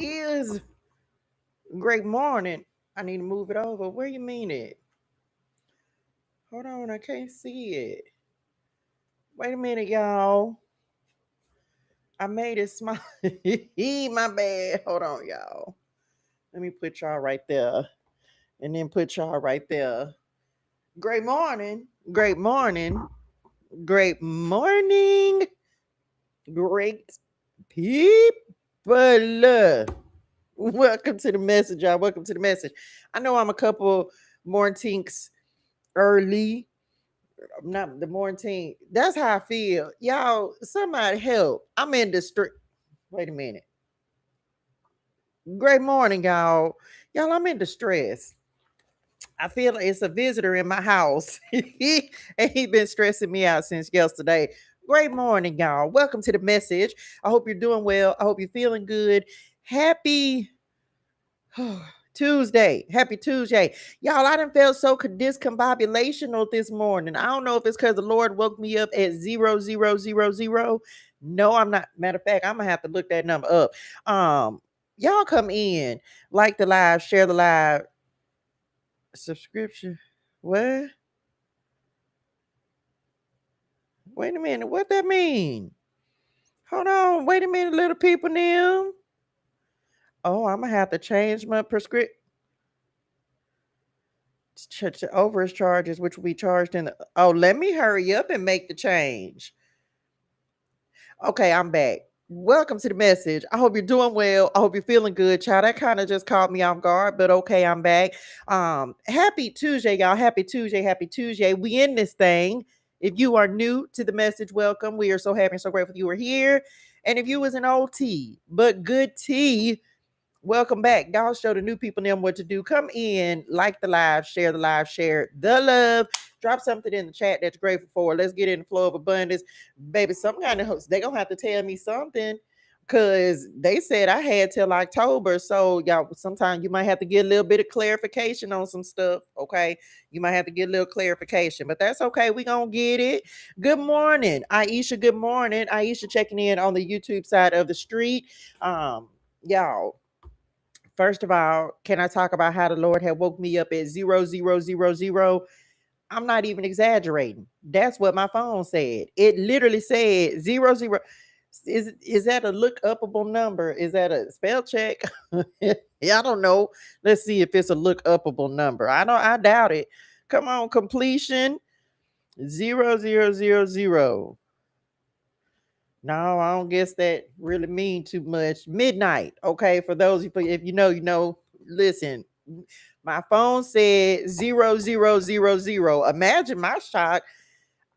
is great morning. I need to move it over. Where you mean it? Hold on, I can't see it. Wait a minute, y'all. I made it small. My bad. Hold on, y'all. Let me put y'all right there. And then put y'all right there. Great morning. Great morning. Great morning. Great people. Welcome to the message, y'all. Welcome to the message. I know I'm a couple more tinks early. Not the morning. That's how I feel. Y'all, somebody help. I'm in the street. Wait a minute. Great morning, y'all. Y'all, I'm in distress. I feel like it's a visitor in my house. And he been stressing me out since yesterday. Great morning, y'all. Welcome to the message. I hope you're doing well. I hope you're feeling good. Happy Tuesday. Happy Tuesday. Y'all, I done felt so discombobulational this morning. I don't know if it's because the Lord woke me up at 0000. No, I'm not. Matter of fact, I'm gonna have to look that number up. Y'all come in, like the live, share the live, subscription. What? Wait a minute. What that mean? Hold on. Wait a minute, little people now. Oh, I'm gonna have to change my prescription. Overage charges, which will be charged in the. Oh, let me hurry up and make the change. Okay, I'm back. Welcome to the message. I hope you're doing well. I hope you're feeling good, child. That kind of just caught me off guard, but okay, I'm back. Happy Tuesday, y'all. Happy Tuesday. Happy Tuesday. We in this thing. If you are new to the message, welcome. We are so happy and so grateful you were here. And if you was an old T, but good tea, welcome back. Y'all show the new people them what to do. Come in, like the live, share the love. Drop something in the chat that you're grateful for. Let's get in the flow of abundance. Baby, some kind of host, they gonna have to tell me something. Cause they said I had till October. So y'all sometimes you might have to get a little bit of clarification on some stuff. Okay. You might have to get a little clarification, but that's okay. We gonna get it. Good morning, Aisha. Good morning. Aisha checking in on the YouTube side of the street. Y'all. First of all, can I talk about how the Lord had woke me up at 0000? I'm not even exaggerating. That's what my phone said. It literally said 00. Is that a look upable number? Is that a spell check? Yeah, I don't know. Let's see if it's a look upable number. I doubt it. Come on, completion 0000. No, I don't guess that really mean too much. Midnight, okay. For those if you know, you know. Listen, my phone said 0000. Imagine my shock.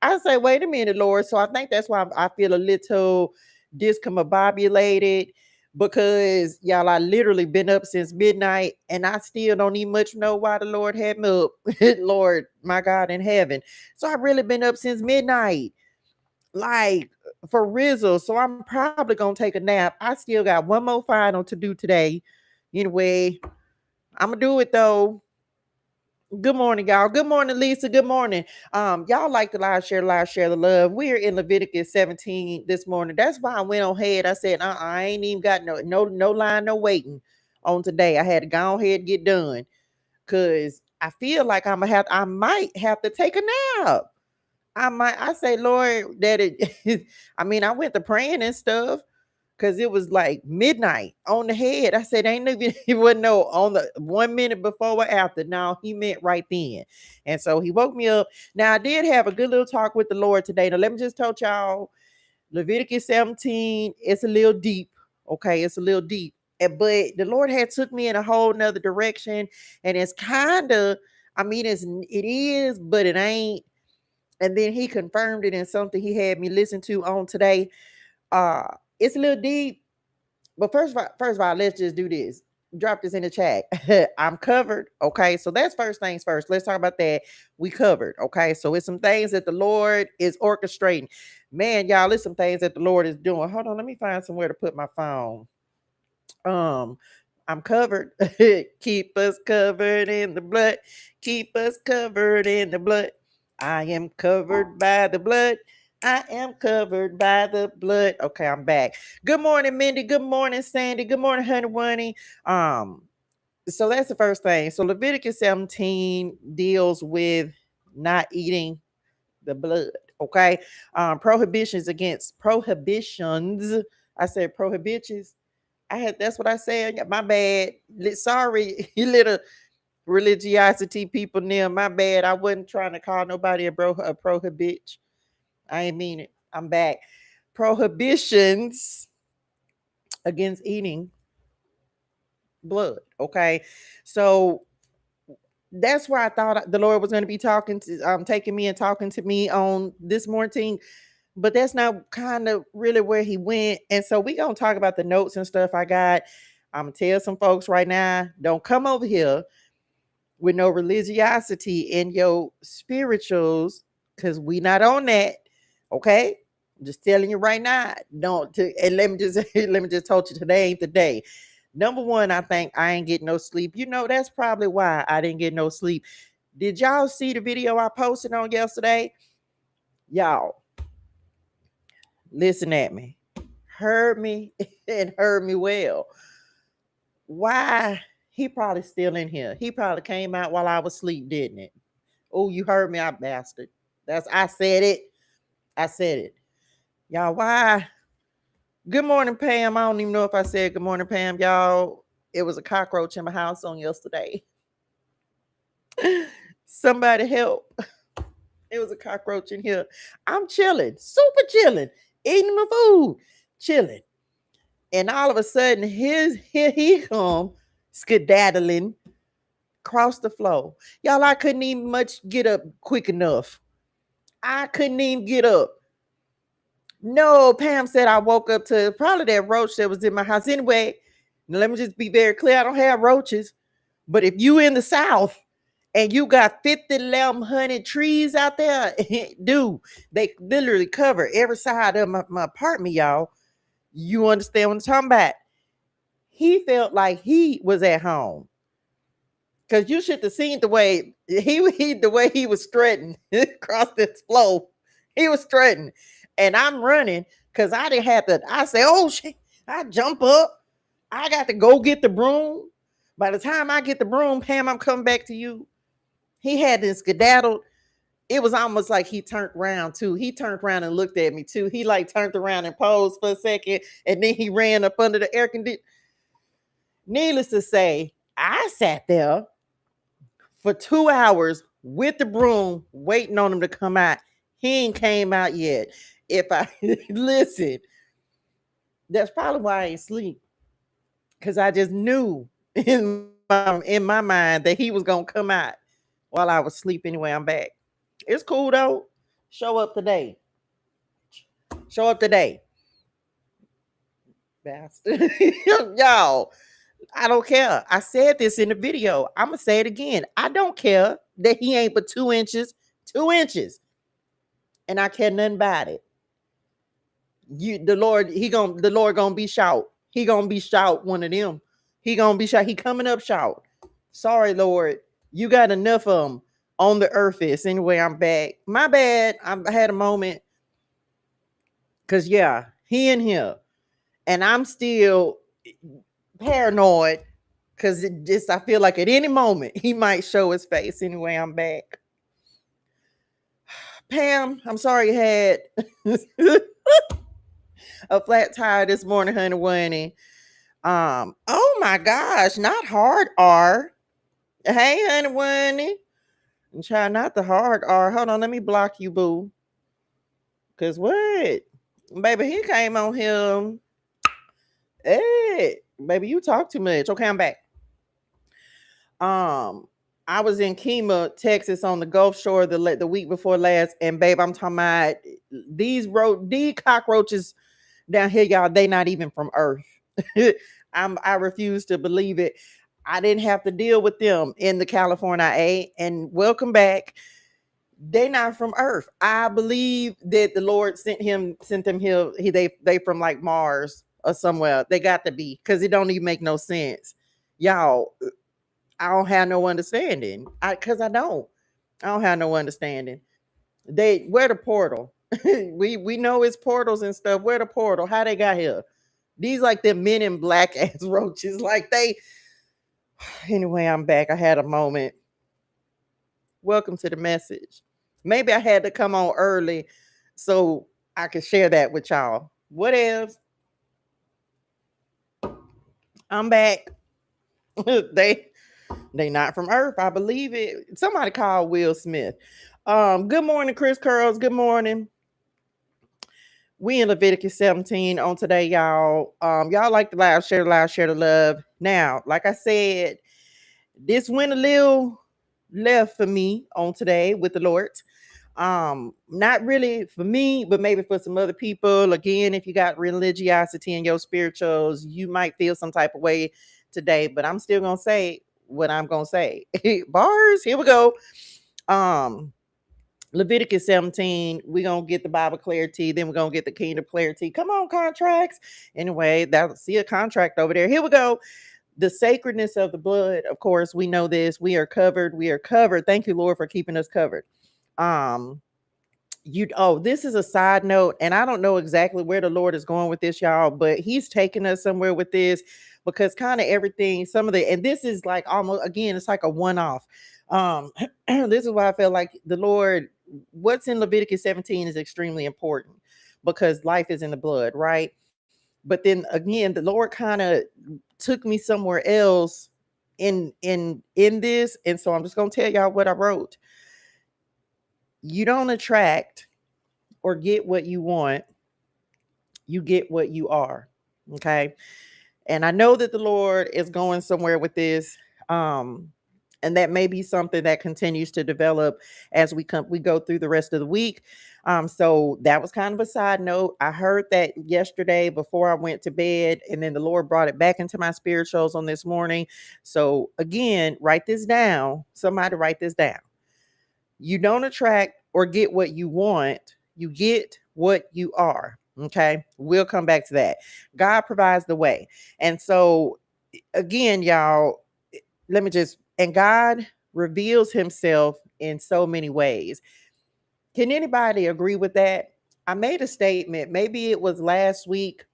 I say, wait a minute, Lord. So I think that's why I feel a little discombobulated because y'all, I literally been up since midnight and I still don't even much know why the Lord had me up. Lord, my God in heaven. So I've really been up since midnight. Like for Rizzle. So I'm probably gonna take a nap. I still got one more final to do today. Anyway, I'm gonna do it though. Good morning, y'all. Good morning, Lisa. Good morning. Y'all like the live, share the love. We're in Leviticus 17 this morning. That's why I went on ahead. I said, I ain't even got no line, no waiting on today. I had to go ahead and get done. Cause I feel like I might have to take a nap. I say, Lord, that it I mean, I went to praying and stuff because it was like midnight on the head. I said, ain't even he wouldn't know on the 1 minute before or after. Now he meant right then. And so he woke me up. Now I did have a good little talk with the Lord today. Now let me just tell y'all, Leviticus 17, it's a little deep. Okay, it's a little deep. But the Lord had took me in a whole nother direction. And it's kind of, I mean, it is, but it ain't. And then he confirmed it in something he had me listen to on today. It's a little deep, but first of all, let's just do this. Drop this in the chat. I'm covered. Okay, so that's first things first. Let's talk about that. We covered. Okay, so it's some things that the Lord is orchestrating. Man, y'all, it's some things that the Lord is doing. Hold on, let me find somewhere to put my phone. Um, I'm covered. Keep us covered in the blood. Keep us covered in the blood. I am covered by the blood. I am covered by the blood. Okay, I'm back. Good morning, Mindy. Good morning, Sandy. Good morning, Honey Bunny. Um, so that's the first thing. So Leviticus 17 deals with not eating the blood. Okay. Prohibitions. I said prohibitions. That's what I said. My bad. Sorry, you little religiosity people near. My bad. I wasn't trying to call nobody a prohibit. I ain't mean it. I'm back. Prohibitions against eating blood. Okay. So that's where I thought the Lord was going to be taking me and talking to me on this morning. But that's not kind of really where he went. And so we gonna talk about the notes and stuff I got. I'm gonna tell some folks right now, don't come over here with no religiosity in your spirituals, because we not on that. Okay. I'm just telling you right now. And let me just told you today ain't the day. Number one, I think I ain't getting no sleep. That's probably why I didn't get no sleep. Did y'all see the video I posted on yesterday? Y'all, listen at me. Heard me and heard me well. Why? He probably still in here. He probably came out while I was asleep, didn't it? Oh, you heard me, I bastard. I said it. I said it. Y'all, why? Good morning, Pam. I don't even know if I said good morning, Pam. Y'all, it was a cockroach in my house on yesterday. Somebody help. It was a cockroach in here. I'm chilling, super chilling, eating my food, chilling. And all of a sudden, here he come, skedaddling across the floor. Y'all, I couldn't even much get up quick enough. I couldn't even get up. No, Pam said I woke up to probably that roach that was in my house. Anyway, now let me just be very clear. I don't have roaches. But if you in the South and you got 50, 1,100 trees out there, dude, they literally cover every side of my apartment, y'all. You understand what I'm talking about? He felt like he was at home. Cause you should have seen the way he was strutting across this floor. He was strutting, and I'm running because I didn't have to. I say, "Oh shit!" I jump up. I got to go get the broom. By the time I get the broom, Pam, I'm coming back to you. He had this skedaddle. It was almost like he turned around too. He turned around and looked at me too. He like turned around and posed for a second, and then he ran up under the air conditioner. Needless to say, I sat there for 2 hours with the broom waiting on him to come out. He ain't came out yet. If I listen, that's probably why I ain't sleep. Cause I just knew in my mind that he was gonna come out while I was asleep. Anyway, I'm back. It's cool though. Show up today. Show up today. Bastard. Y'all, I don't care. I said this in the video. I'm gonna say it again. I don't care that he ain't but 2 inches. 2 inches. And I care nothing about it. The Lord gonna be shout. He gonna be shout one of them. He gonna be shout. He coming up shout. Sorry, Lord, you got enough of them on the earth. Is anyway. I'm back. My bad. I had a moment because yeah, he in here, and I'm still paranoid because I feel like at any moment he might show his face. Anyway, I'm back. Pam, I'm sorry you had a flat tire this morning, honey Winnie. Oh my gosh, not hard R. Hey, honey Winnie. And try not the hard R. Hold on, let me block you, boo. Cause what? Baby, he came on him. Hey, baby, you talk too much. Okay, I'm back. Um, I was in Kemah, Texas, on the Gulf Shore the week before last, and babe, I'm talking about these cockroaches down here, y'all. They not even from Earth. I refuse to believe it. I didn't have to deal with them in the California I ate, and welcome back. They not from Earth. I believe that the Lord sent them here. They from like Mars or somewhere. They got to be because it don't even make no sense, y'all. I don't have no understanding. I don't. I don't have no understanding. Where the portal? we know it's portals and stuff. Where the portal? How they got here? These like the men in black ass roaches. Like they. Anyway, I'm back. I had a moment. Welcome to the message. Maybe I had to come on early so I could share that with y'all. What else? I'm back. they not from Earth. I believe it. Somebody called Will Smith. Good morning, Chris Curls. Good morning. We in Leviticus 17 on today, y'all. Y'all like the live, share the love. Now, like I said, this went a little left for me on today with the Lord. Not really for me, but maybe for some other people. Again, if you got religiosity in your spirituals, you might feel some type of way today, but I'm still gonna say what I'm gonna say. Bars, here we go. Um, Leviticus 17, we're gonna get the Bible clarity, then we're gonna get the kingdom clarity. Come on, contracts. Anyway, that see a contract over there. Here we go. The sacredness of the blood, of course, we know this. We are covered. We are covered. Thank you, Lord, for keeping us covered. This is a side note, and I don't know exactly where the Lord is going with this, y'all, but he's taking us somewhere with this because kind of everything, some of the, and this is like almost again, it's like a one-off. This is why I feel like the Lord, what's in Leviticus 17 is extremely important because life is in the blood, right? But then again, the Lord kind of took me somewhere else in this, and so I'm just gonna tell y'all what I wrote. You don't attract or get what you want, you get what you are. Okay. And I know that the Lord is going somewhere with this. And that may be something that continues to develop as we go through the rest of the week. So that was kind of a side note. I heard that yesterday before I went to bed, and then the Lord brought it back into my spirituals on this morning. So again, write this down. Somebody write this down. You don't attract or get what you want, you get what you are. Okay. We'll come back to that. God provides the way. And so, again, y'all, and God reveals himself in so many ways. Can anybody agree with that? I made a statement. Maybe it was last week.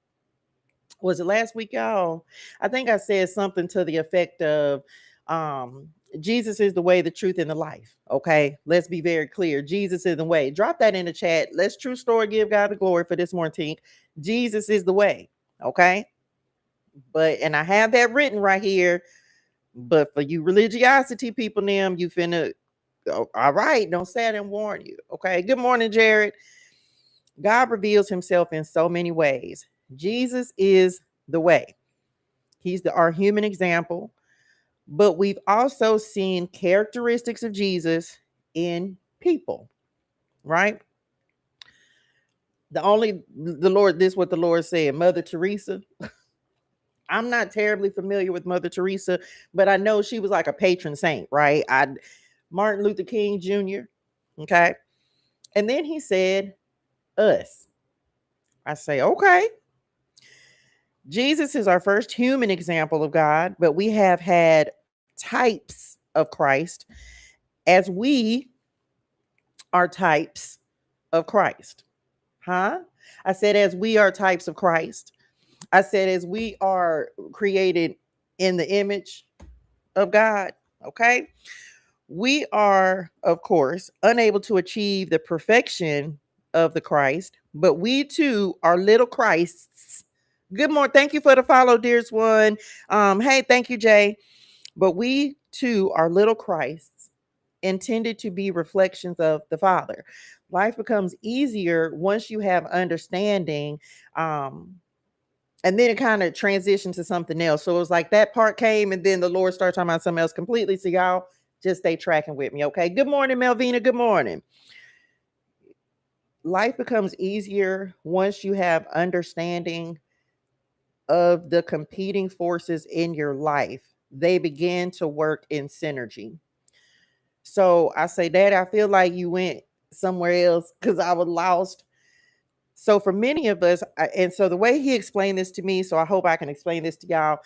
Was it last week, y'all? I think I said something to the effect of, um, Jesus is the way, the truth, and the life. Okay, let's be very clear. Jesus is the way. Drop that in the chat. Let's true story give God the glory for this morning. Jesus is the way. Okay, and I have that written right here. But for you religiosity people, them you finna. Oh, all right, don't say I didn't warn you. Okay. Good morning, Jared. God reveals himself in so many ways. Jesus is the way. He's our human example. But we've also seen characteristics of Jesus in people, right? This is what the Lord said. Mother Teresa. I'm not terribly familiar with Mother Teresa, but I know she was like a patron saint, right? Martin Luther King Jr. Okay. And then he said, us. I say, okay. Jesus is our first human example of God, but we have had types of Christ as we are types of Christ. Huh? I said, as we are types of Christ. I said, as we are created in the image of God. Okay. We are, of course, unable to achieve the perfection of the Christ, but we too are little Christs. Good morning. Thank you for the follow, dearest one. Hey, thank you, Jay. But we too are little Christs intended to be reflections of the Father. Life becomes easier once you have understanding. And then it kind of transitioned to something else. So it was like that part came, and then the Lord started talking about something else completely. So y'all just stay tracking with me, okay? Good morning, Melvina. Good morning. Life becomes easier once you have understanding of the competing forces in your life. They begin to work in synergy. So I say, Dad, I feel like you went somewhere else because I was lost. So for many of us, and so the way he explained this to me, so I hope I can explain this to y'all.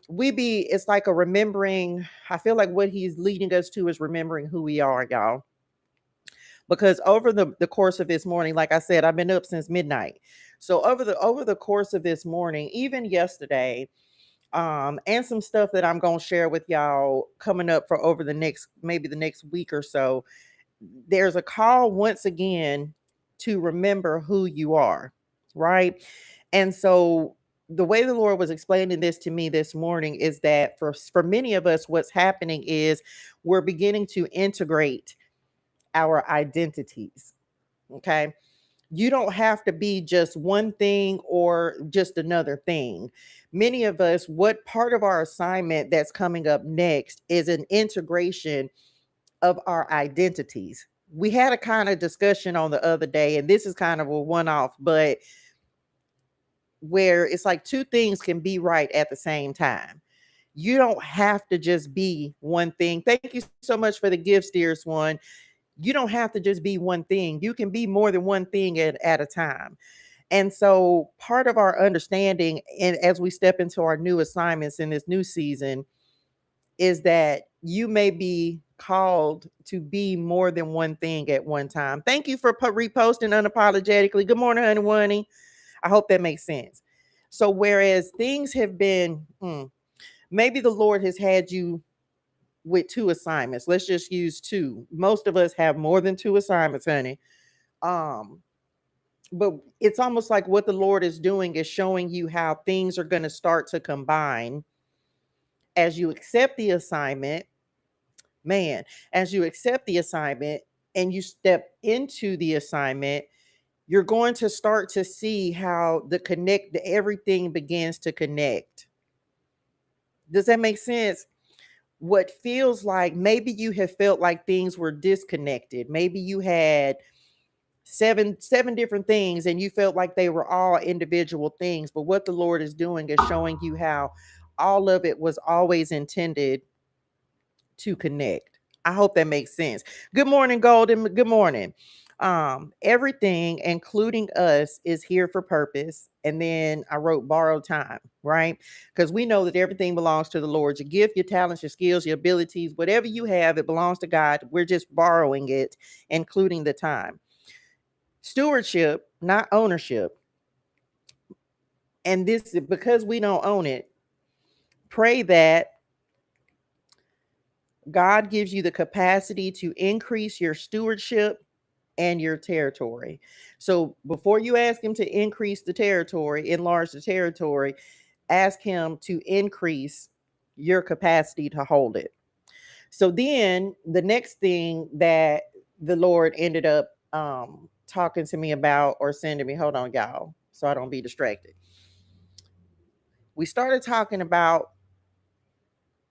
It's like a remembering. I feel like what he's leading us to is remembering who we are, y'all. because over the course of this morning, like I said, I've been up since midnight. So over the course of this morning, even yesterday, and some stuff that I'm gonna share with y'all coming up for over the next, maybe the next week or so, there's a call once again to remember who you are, right? And so the way the Lord was explaining this to me this morning is that for many of us, what's happening is we're beginning to integrate our identities. Okay. You don't have to be just one thing or just another thing. Many of us, what part of our assignment that's coming up next is an integration of our identities. We had a kind of discussion on the other day, and this is kind of a one off, but where it's like two things can be right at the same time. You don't have to just be one thing. Thank you so much for the gifts, dearest one. You don't have to just be one thing. You can be more than one thing at a time. And so part of our understanding, and as we step into our new assignments in this new season, is that you may be called to be more than one thing at one time. Thank you for reposting unapologetically. Good morning, honey wunny. I hope that makes sense. So whereas things have been, maybe the Lord has had you with two assignments. Let's just use two. Most of us have more than two assignments, honey. Um, but it's almost like what the Lord is doing is showing you how things are going to start to combine as you accept the assignment. Man, as you accept the assignment and you step into the assignment, you're going to start to see how everything begins to connect. Does that make sense? What feels like maybe you have felt like things were disconnected. Maybe you had seven different things and you felt like they were all individual things, but what the Lord is doing is showing you how all of it was always intended to connect. I hope that makes sense. Good morning, Golden. Good morning. Everything, including us, is here for purpose. And then I wrote borrowed time, right? Because we know that everything belongs to the Lord. Your gift, your talents, your skills, your abilities, whatever you have, it belongs to God. We're just borrowing it, including the time. Stewardship, not ownership. And this, because we don't own it, pray that God gives you the capacity to increase your stewardship and your territory. So before you ask him to increase the territory, enlarge the territory, ask him to increase your capacity to hold it. So then the next thing that the Lord ended up talking to me about or sending me, hold on, y'all, so I don't be distracted. We started talking about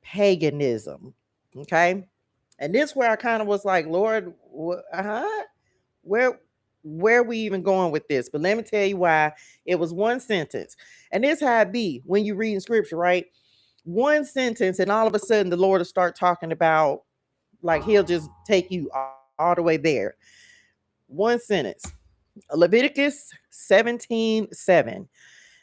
paganism. Okay. And this where I kind of was like, Lord, where where are we even going with this? But let me tell you why. It was one sentence. And this how it be when you read in scripture, right? One sentence, and all of a sudden the Lord will start talking about, like, he'll just take you all the way there. One sentence. Leviticus 17:7.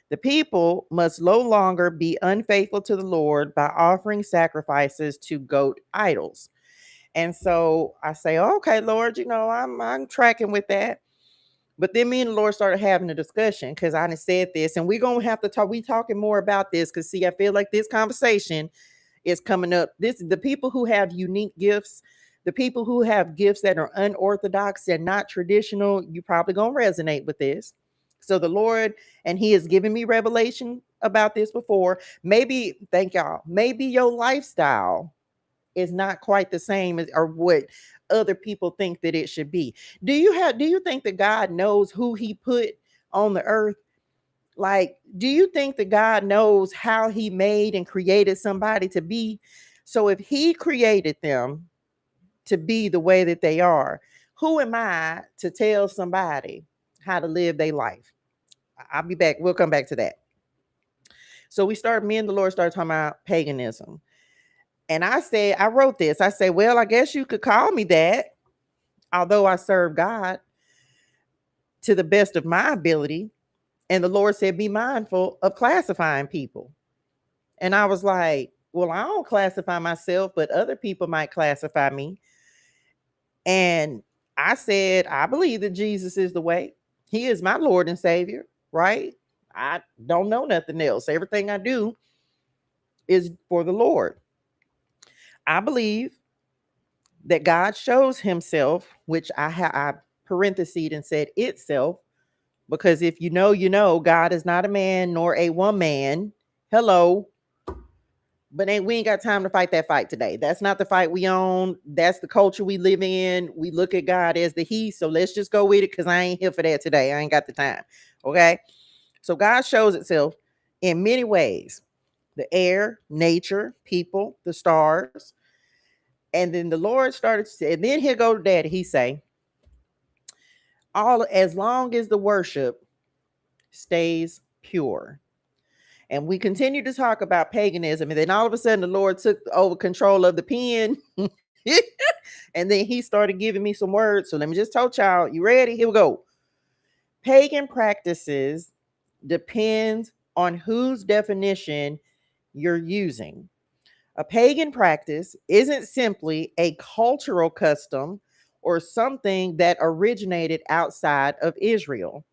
The people must no longer be unfaithful to the Lord by offering sacrifices to goat idols. And so I say, okay, Lord, I'm tracking with that. But then me and the Lord started having a discussion because I done said this, and we're gonna have to talk. We talking more about this because see, I feel like this conversation is coming up. This the people who have unique gifts, the people who have gifts that are unorthodox and not traditional, you probably gonna resonate with this. So the Lord, and He has given me revelation about this before. Maybe, thank y'all, maybe your lifestyle is not quite the same as or what other people think that it should be. Do you think that God knows who he put on the earth? Like, do you think that God knows how he made and created somebody to be? So if he created them to be the way that they are, who am I to tell somebody how to live their life? I'll be back. We'll come back to that. So me and the Lord started talking about paganism. And I wrote this. I said, well, I guess you could call me that, although I serve God to the best of my ability. And the Lord said, be mindful of classifying people. And I was like, well, I don't classify myself, but other people might classify me. And I said, I believe that Jesus is the way. He is my Lord and Savior, right? I don't know nothing else. Everything I do is for the Lord. I believe that God shows himself, which I parenthesed and said itself, because if you know, you know, God is not a man nor a woman. Hello. But we ain't got time to fight that fight today. That's not the fight we own. That's the culture we live in. We look at God as the he. So let's just go with it because I ain't here for that today. I ain't got the time. Okay. So God shows itself in many ways: the air, nature, people, the stars. And then the Lord started to say, and then he'll go to daddy. He say, all as long as the worship stays pure. And we continue to talk about paganism. And then all of a sudden the Lord took over control of the pen. And then he started giving me some words. So let me just tell y'all, you ready? Here we go. Pagan practices depends on whose definition you're using. A pagan practice isn't simply a cultural custom or something that originated outside of Israel.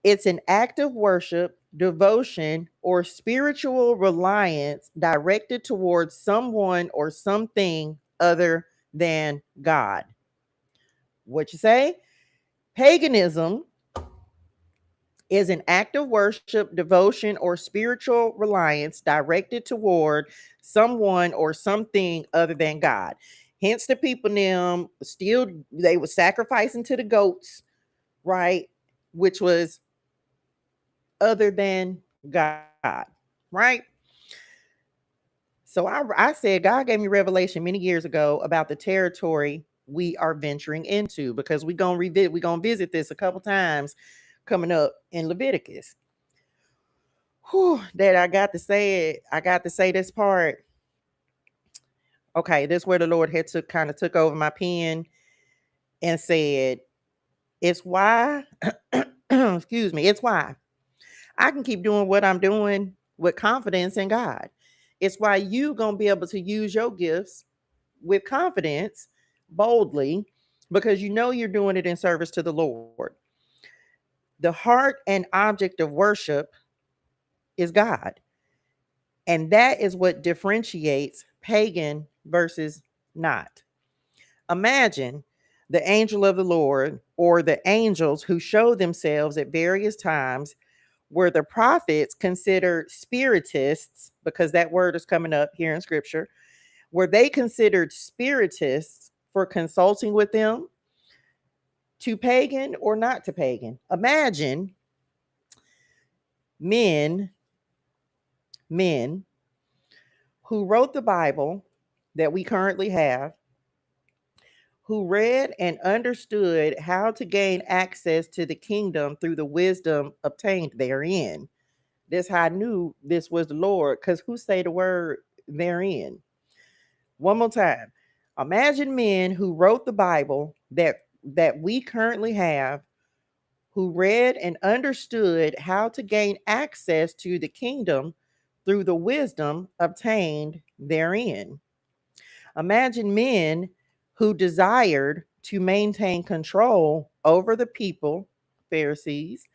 It's an act of worship, devotion, or spiritual reliance directed towards someone or something other than God. What you say? Paganism is an act of worship, devotion, or spiritual reliance directed toward someone or something other than God. Hence, the people them still they were sacrificing to the goats, right? Which was other than God, right? So I said God gave me revelation many years ago about the territory we are venturing into, because we're gonna visit this a couple times coming up in Leviticus. Whew, that I got to say it. I got to say this part. Okay, this is where the Lord had took over my pen and said, it's why, excuse me, it's why I can keep doing what I'm doing with confidence in God. It's why you gonna be able to use your gifts with confidence, boldly, because you know you're doing it in service to the Lord. The heart and object of worship is God. And that is what differentiates pagan versus not. Imagine the angel of the Lord, or the angels who show themselves at various times, were the prophets considered spiritists, because that word is coming up here in scripture. Were they considered spiritists for consulting with them, to pagan or not to pagan? Imagine men, men who wrote the Bible that we currently have, who read and understood how to gain access to the kingdom through the wisdom obtained therein. That's how I knew this was the Lord, because who say the word therein? One more time. Imagine men who wrote the Bible that we currently have, who read and understood how to gain access to the kingdom through the wisdom obtained therein. Imagine men who desired to maintain control over the people, Pharisees,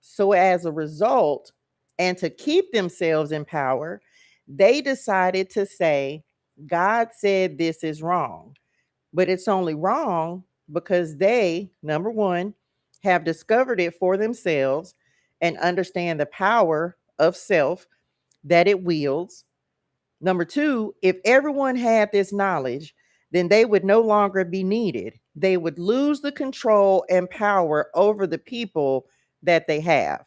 so as a result, and to keep themselves in power, they decided to say, God said this is wrong. But it's only wrong because they, number one, have discovered it for themselves and understand the power of self that it wields. Number two, if everyone had this knowledge, then they would no longer be needed. They would lose the control and power over the people that they have.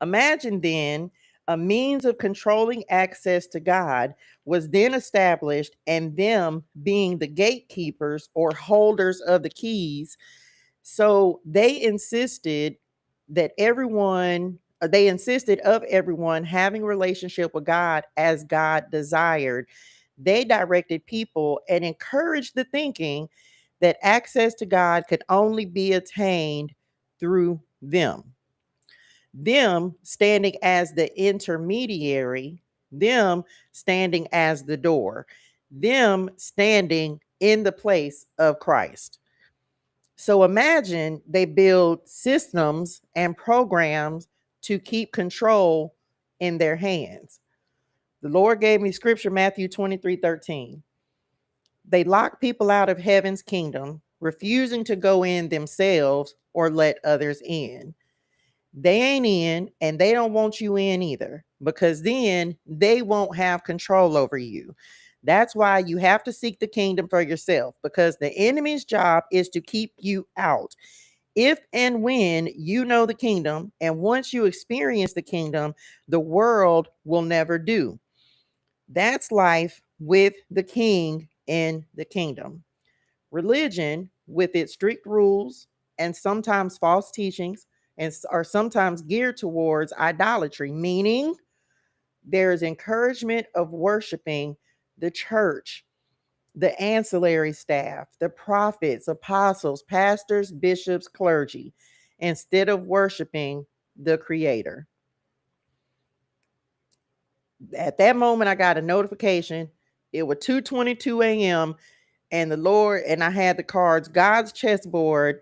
Imagine then a means of controlling access to God was then established, and them being the gatekeepers or holders of the keys. So they insisted of everyone having a relationship with God as God desired. They directed people and encouraged the thinking that access to God could only be attained through them. Them standing as the intermediary, them standing as the door, them standing in the place of Christ. So imagine they build systems and programs to keep control in their hands. The Lord gave me scripture, Matthew 23:13. They lock people out of heaven's kingdom, refusing to go in themselves or let others in. They ain't in, and they don't want you in either, because then they won't have control over you. That's why you have to seek the kingdom for yourself, because the enemy's job is to keep you out. If and when you know the kingdom, and once you experience the kingdom, the world will never do. That's life with the king in the kingdom. Religion, with its strict rules and sometimes false teachings, and are sometimes geared towards idolatry, meaning there is encouragement of worshiping the church, the ancillary staff, the prophets, apostles, pastors, bishops, clergy, instead of worshiping the creator. At that moment, I got a notification. It was 2:22 a.m. and the Lord, and I had the cards, God's chessboard,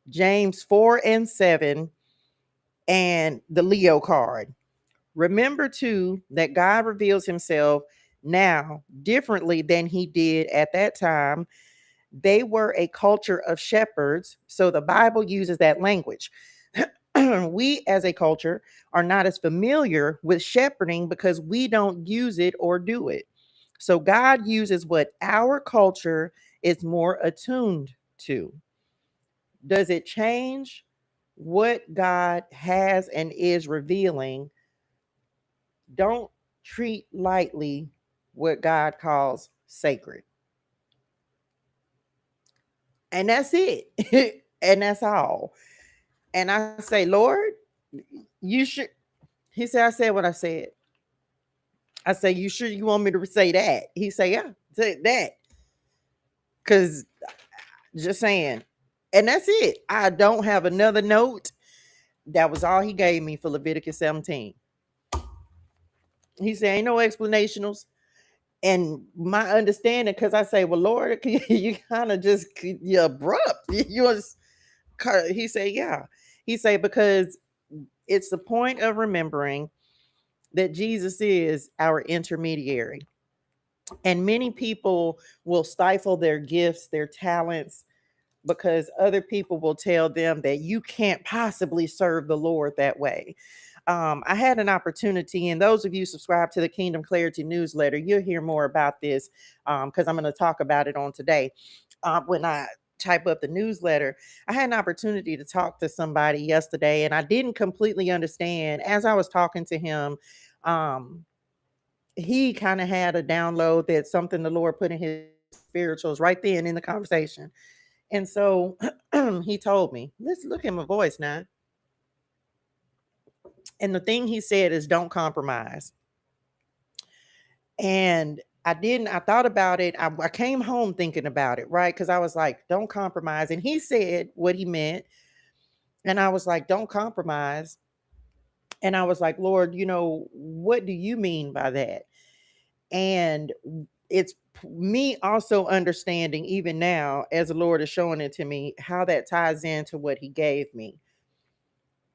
James 4:7, and the Leo card. Remember too that God reveals himself now differently than he did at that time. They were a culture of shepherds, so the Bible uses that language. We as a culture are not as familiar with shepherding because we don't use it or do it. So God uses what our culture is more attuned to. Does it change what God has and is revealing? Don't treat lightly what God calls sacred. And that's it. And that's all. And I say, Lord, you should. He said, I said what I said. I say, you sure you want me to say that? He say, yeah, say that. Because just saying. And that's it. I don't have another note. That was all he gave me for Leviticus 17. He said, ain't no explanationals. And my understanding, because I say, well, Lord, you kind of just, you're abrupt. You was, he said, yeah. He said, because it's the point of remembering that Jesus is our intermediary. And many people will stifle their gifts, their talents, because other people will tell them that you can't possibly serve the Lord that way. I had an opportunity, and those of you subscribe to the Kingdom Clarity newsletter, you'll hear more about this because I'm going to talk about it on today. When I type up the newsletter, I had an opportunity to talk to somebody yesterday, and I didn't completely understand. As I was talking to him, he kind of had a download that something the Lord put in his spirituals right then in the conversation. And so he told me, let's look at my voice now. And the thing he said is don't compromise. And I thought about it. I came home thinking about it, right? Because I was like, don't compromise. And he said what he meant. And I was like, don't compromise. And I was like, Lord, what do you mean by that? And it's me also understanding, even now, as the Lord is showing it to me, how that ties into what he gave me.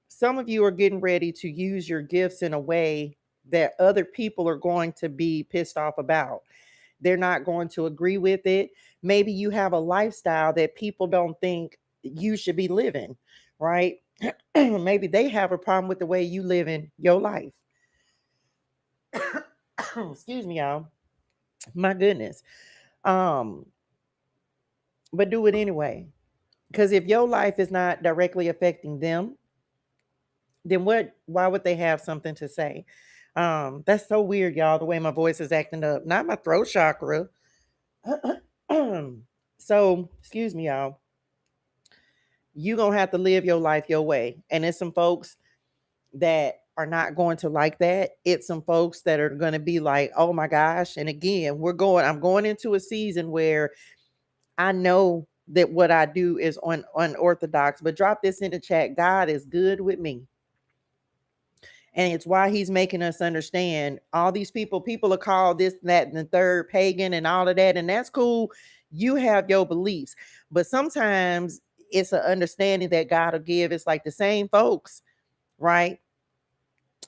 Some of you are getting ready to use your gifts in a way that other people are going to be pissed off about. They're not going to agree with it. Maybe you have a lifestyle that people don't think you should be living, right? Maybe they have a problem with the way you live in your life. Excuse me, y'all. My goodness. Um, but do it anyway. Because if your life is not directly affecting them, then why would they have something to say? That's so weird, y'all, the way my voice is acting up. Not my throat chakra. So, excuse me, y'all. You gonna have to live your life your way. And it's some folks that are not going to like that. It's some folks that are gonna be like, oh my gosh. And again, I'm going into a season where I know that what I do is unorthodox, but drop this in the chat. God is good with me. And it's why he's making us understand all these people are called this, that, and the third pagan and all of that. And that's cool. You have your beliefs, but sometimes it's an understanding that God will give. It's like the same folks, right,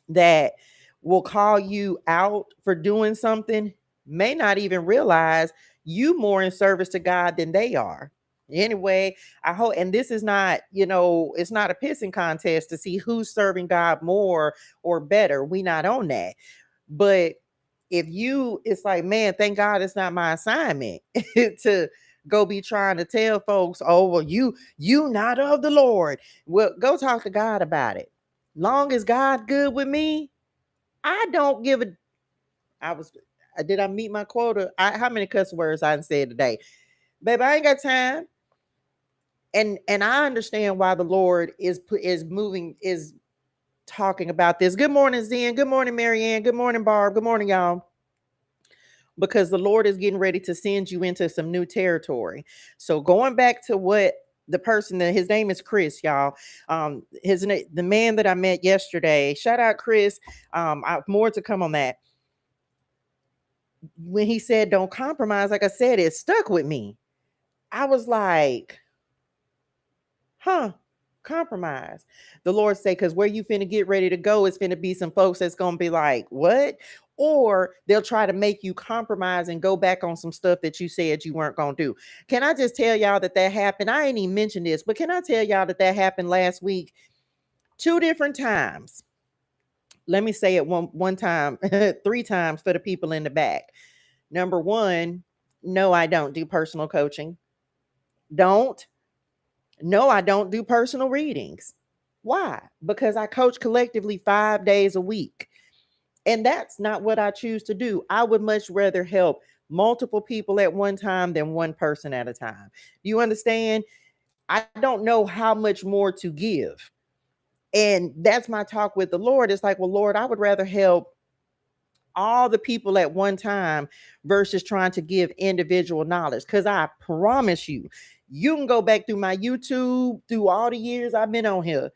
that will call you out for doing something may not even realize you more in service to God than they are. Anyway, I hope, and this is not, it's not a pissing contest to see who's serving God more or better. We not on that. But it's like, man, thank God it's not my assignment to go be trying to tell folks, oh, well, you not of the Lord. Well, go talk to God about it. Long as God good with me, I don't give a. I was. Did I meet my quota? How many cuss words I said today, baby? I ain't got time. And I understand why the Lord is moving, is talking about this. Good morning, Zen. Good morning, Marianne. Good morning, Barb. Good morning, y'all. Because the Lord is getting ready to send you into some new territory. So going back to what the person that his name is Chris, y'all. The man that I met yesterday. Shout out Chris. I have more to come on that. When he said don't compromise, like I said, it stuck with me. I was like, compromise. The Lord say, because where you finna get ready to go is finna be some folks that's gonna be like, what? Or they'll try to make you compromise and go back on some stuff that you said you weren't gonna do. Can I just tell y'all that happened? I ain't even mentioned this, but can I tell y'all that happened last week 2 different times? Let me say it one time, 3 times for the people in the back. Number 1, no, I don't do personal coaching. No, I don't do personal readings. Why? Because I coach collectively 5 days a week. And that's not what I choose to do. I would much rather help multiple people at one time than one person at a time. Do you understand? I don't know how much more to give. And that's my talk with the Lord. It's like, well, Lord, I would rather help all the people at one time versus trying to give individual knowledge. Because I promise you, you can go back through my YouTube, through all the years I've been on here.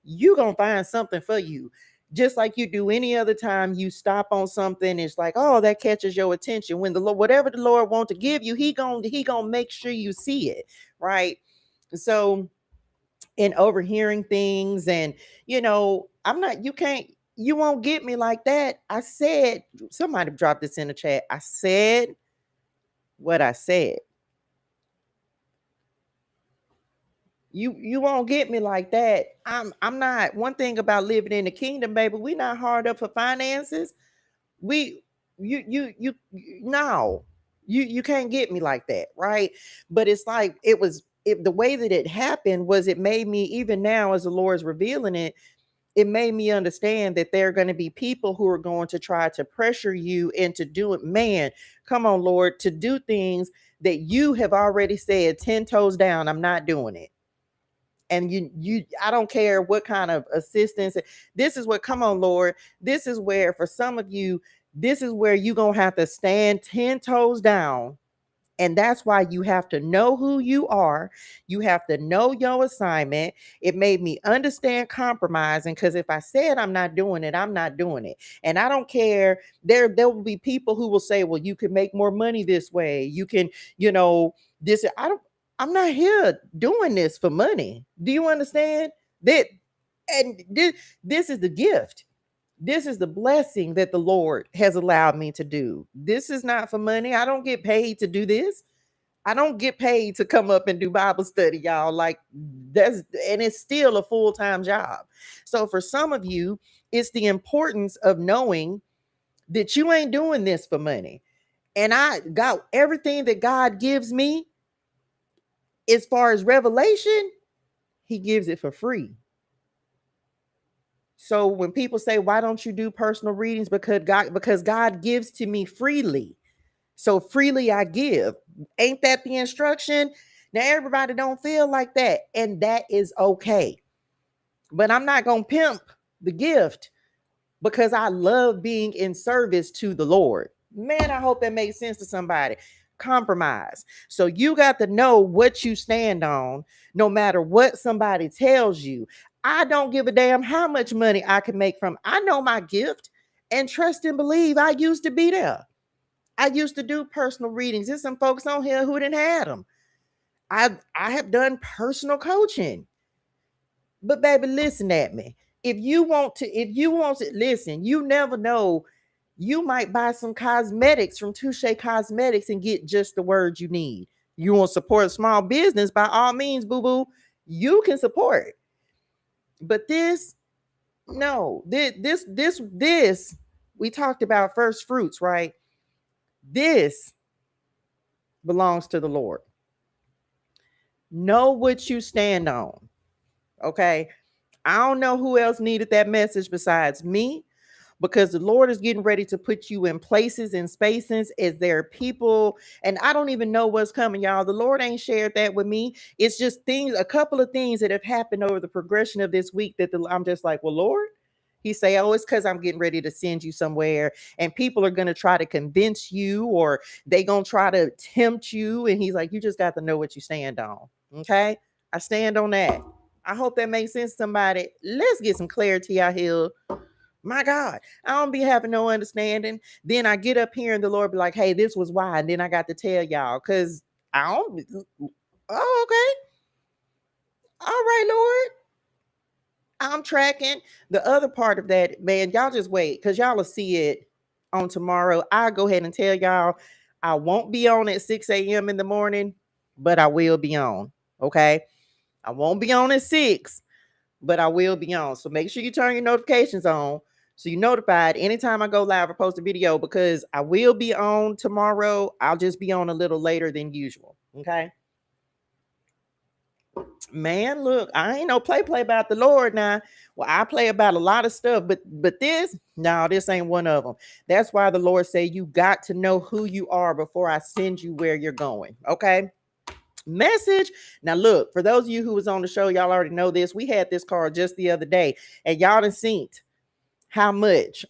You're going to find something for you. Just like you do any other time you stop on something, it's like, oh, that catches your attention. When the Lord, whatever the Lord wants to give you, he gonna make sure you see it, right? So in overhearing things, and you won't get me like that. I said, somebody dropped this in the chat. I said what I said. You won't get me like that. I'm not. One thing about living in the kingdom, baby, we not hard up for finances. We you no. You can't get me like that, right? But it's like the way that it happened was, it made me, even now as the Lord's revealing it, it made me understand that there are going to be people who are going to try to pressure you into doing, man, come on, Lord, to do things that you have already said 10 toes down, I'm not doing it. And I don't care what kind of assistance. This is what, come on, Lord. This is where, for some of you, this is where you're going to have to stand 10 toes down. And that's why you have to know who you are. You have to know your assignment. It made me understand compromising, because if I said I'm not doing it, I'm not doing it. And I don't care. There will be people who will say, well, you can make more money this way. You can, this. I'm not here doing this for money. Do you understand that? And this is the gift. This is the blessing that the Lord has allowed me to do. This is not for money. I don't get paid to do this. I don't get paid to come up and do Bible study, y'all. Like, and it's still a full-time job. So for some of you, it's the importance of knowing that you ain't doing this for money. And I got everything that God gives me as far as revelation, he gives it for free. So when people say, why don't you do personal readings? Because God gives to me freely. So freely I give. Ain't that the instruction? Now everybody don't feel like that, and that is okay. But I'm not going to pimp the gift, because I love being in service to the Lord. Man, I hope that makes sense to somebody. Compromise. So you got to know what you stand on, no matter what somebody tells you. I don't give a damn how much money I can make from. I know my gift, and trust and believe I used to be there. I used to do personal readings. There's some folks on here who didn't have them. I have done personal coaching. But baby, listen at me. If you want to listen, you never know. You might buy some cosmetics from Touche Cosmetics and get just the words you need. You want to support a small business, by all means, boo-boo. You can support. But this, no, this, we talked about first fruits, right? This belongs to the Lord. Know what you stand on. Okay. I don't know who else needed that message besides me, because the Lord is getting ready to put you in places and spaces as there are people, and I don't even know what's coming, y'all. The Lord ain't shared that with me. It's just things, a couple of things that have happened over the progression of this week that I'm just like, well, Lord. He say, oh, it's because I'm getting ready to send you somewhere, and people are going to try to convince you, or they going to try to tempt you. And he's like, you just got to know what you stand on. Okay. I stand on that. I hope that makes sense to somebody. Let's get some clarity out here. My God, I don't be having no understanding. Then I get up here and the Lord be like, hey, this was why. And then I got to tell y'all, because I don't. Oh, okay. All right, Lord. I'm tracking. The other part of that, man, y'all just wait, because y'all will see it on tomorrow. I'll go ahead and tell y'all I won't be on at 6 a.m. in the morning, but I will be on. Okay. I won't be on at 6, but I will be on. So make sure you turn your notifications on so you're notified anytime I go live or post a video, because I will be on tomorrow. I'll just be on a little later than usual. Okay. Man, look, I ain't no play about the Lord now. Well, I play about a lot of stuff, but this, no, this ain't one of them. That's why the Lord say you got to know who you are before I send you where you're going. Okay. Message. Now, look, for those of you who was on the show, y'all already know this. We had this card just the other day, and y'all done seen how much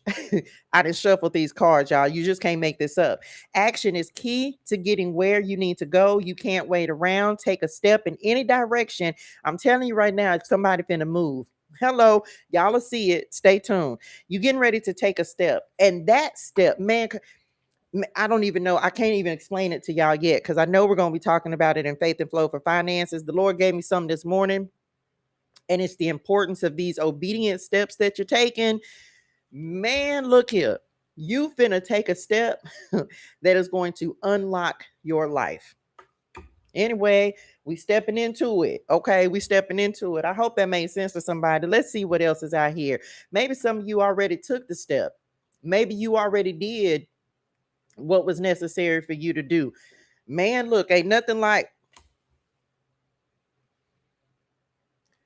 I done shuffled these cards, y'all. You just can't make this up. Action is key to getting where you need to go. You can't wait around. Take a step in any direction. I'm telling you right now, somebody finna move. Hello, y'all will see it. Stay tuned. You getting ready to take a step, and that step, man, I don't even know. I can't even explain it to y'all yet, because I know we're going to be talking about it in Faith and Flow for Finances. The Lord gave me something this morning, and it's the importance of these obedient steps that you're taking. Man, look here. You finna take a step that is going to unlock your life. Anyway, we stepping into it. Okay, we stepping into it. I hope that made sense to somebody. Let's see what else is out here. Maybe some of you already took the step. Maybe you already did what was necessary for you to do. Man, look, ain't nothing like.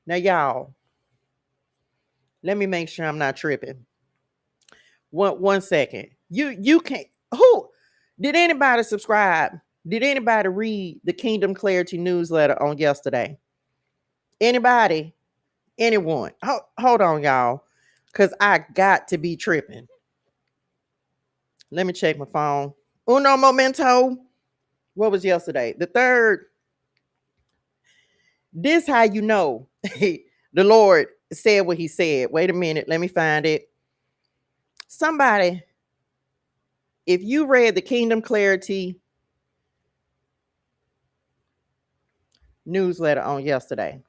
Now, y'all, let me make sure I'm not tripping. One second. You can't. Who did anybody subscribe? Did anybody read the Kingdom Clarity newsletter on yesterday? Anybody? Anyone? Hold on, y'all, because I got to be tripping. Let me check my phone. Uno momento. What was yesterday? The third. This how you know the Lord said what he said. Wait a minute. Let me find it. Somebody, if you read the Kingdom Clarity newsletter on yesterday,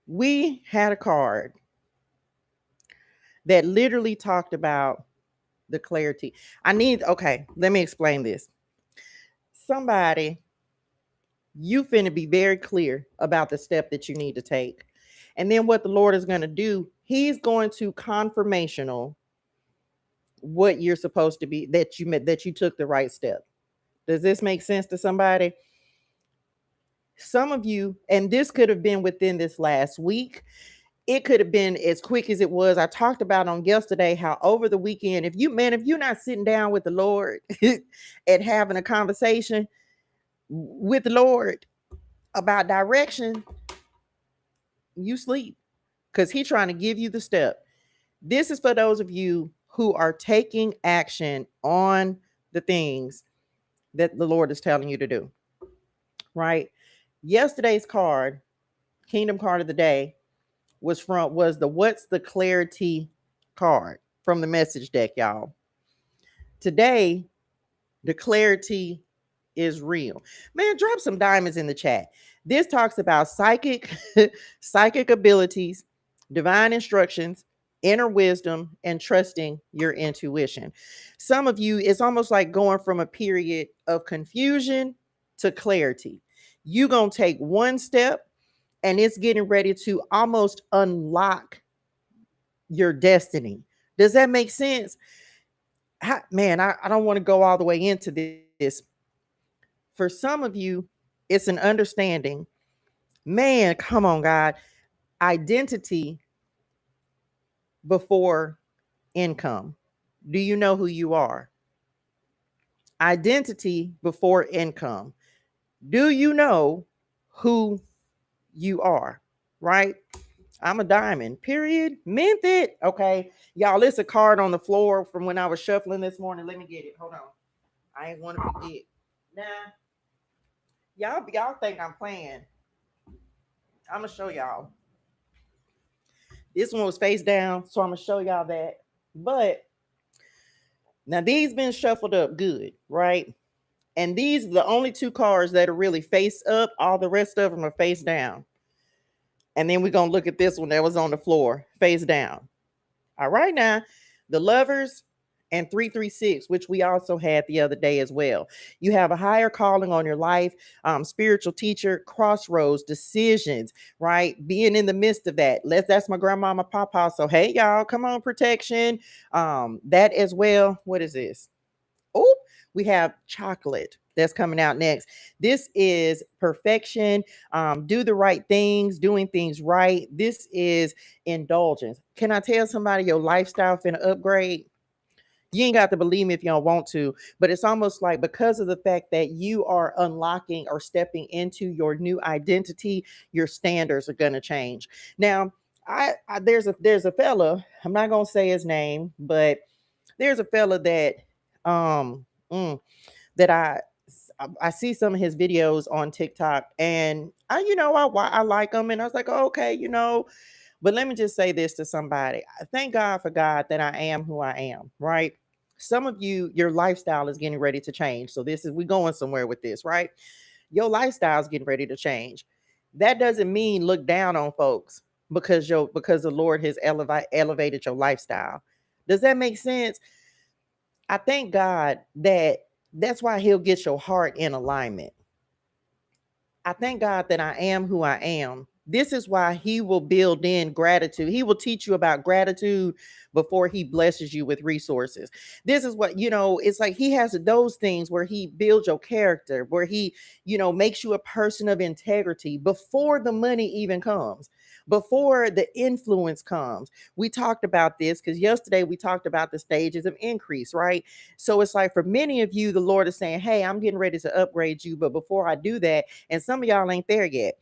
we had a card that literally talked about the clarity. Okay, let me explain this. Somebody, you finna be very clear about the step that you need to take. And then what the Lord is going to do, he's going to confirmational what you're supposed to be, that you took the right step. Does this make sense to somebody? Some of you, and this could have been within this last week. It could have been as quick as it was. I talked about on yesterday how over the weekend, if you're not sitting down with the Lord and having a conversation with the Lord about direction, you sleep, because he's trying to give you the step. This is for those of you who are taking action on the things that the Lord is telling you to do. Right? Yesterday's card, Kingdom card of the day, was the What's the Clarity card. from the message deck, y'all. Today, the clarity is real. Man, drop some diamonds in the chat. This talks about psychic abilities, divine instructions, inner wisdom, and trusting your intuition. Some of you, it's almost like going from a period of confusion to clarity. You're going to take one step and it's getting ready to almost unlock your destiny. Does that make sense? Man, I don't want to go all the way into this. For some of you, it's an understanding. Man, come on, God. Identity before income. Do you know who you are? Identity before income. Do you know who you are? Right? I'm a diamond, period. Meant it. Okay. Y'all, it's a card on the floor from when I was shuffling this morning. Let me get it. Hold on. I ain't want to forget. Nah, y'all think I'm playing. I'm gonna show y'all. This one was face down, so I'm gonna show y'all that. But now these been shuffled up good, right? And these are the only two cards that are really face up. All the rest of them are face down. And then we're gonna look at this one that was on the floor, face down. All right, now the lovers and 336, which we also had the other day as well. You have a higher calling on your life, spiritual teacher, crossroads, decisions, right? Being in the midst of that. That's my grandmama, papa. So hey, y'all, come on, protection. That as well. What is this? Oh, we have chocolate that's coming out next. This is perfection. Do the right things, doing things right. This is indulgence. Can I tell somebody your lifestyle finna upgrade? You ain't got to believe me if you don't want to, but it's almost like because of the fact that you are unlocking or stepping into your new identity, your standards are gonna change. Now, there's a fella. I'm not gonna say his name, but there's a fella that um that I see some of his videos on TikTok, and I like him, and I was like, oh, okay, But let me just say this to somebody: thank God for God that I am who I am. Right? Some of you, your lifestyle is getting ready to change. So we going somewhere with this, right? Your lifestyle is getting ready to change. That doesn't mean look down on folks because the Lord has elevated your lifestyle. Does that make sense? I thank God that's why he'll get your heart in alignment. I thank God that I am who I am. This is why he will build in gratitude. He will teach you about gratitude before he blesses you with resources. This is what, it's like he has those things where he builds your character, where he, makes you a person of integrity before the money even comes, before the influence comes. We talked about this because yesterday we talked about the stages of increase, right? So it's like for many of you, the Lord is saying, hey, I'm getting ready to upgrade you. But before I do that, and some of y'all ain't there yet.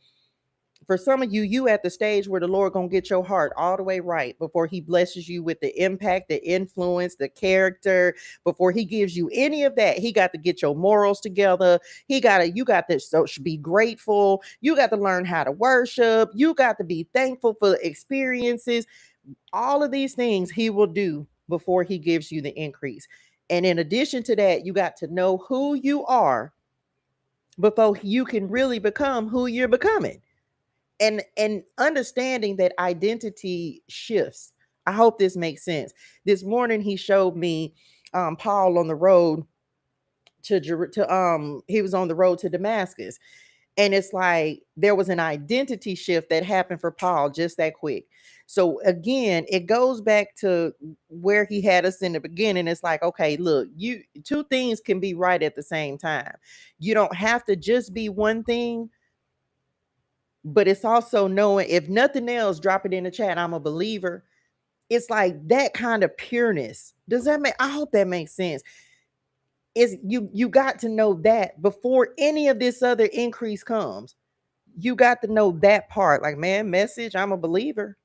For some of you at the stage where the Lord gonna get your heart all the way right before he blesses you with the impact, the influence, the character. Before he gives you any of that, he got to get your morals together. You got to be grateful. You got to learn how to worship. You got to be thankful for the experiences. All of these things he will do before he gives you the increase. And in addition to that, you got to know who you are before you can really become who you're becoming. And understanding that identity shifts. I hope this makes sense. This morning he showed me Paul on the road he was on the road to Damascus. And it's like there was an identity shift that happened for Paul just that quick. So again, it goes back to where he had us in the beginning. It's like, okay, look, two things can be right at the same time. You don't have to just be one thing, but it's also knowing, if nothing else, drop it in the chat. I'm a believer. It's like that kind of pureness. I hope that makes sense. Is you got to know that before any of this other increase comes. You got to know that part. Like, man, message, I'm a believer.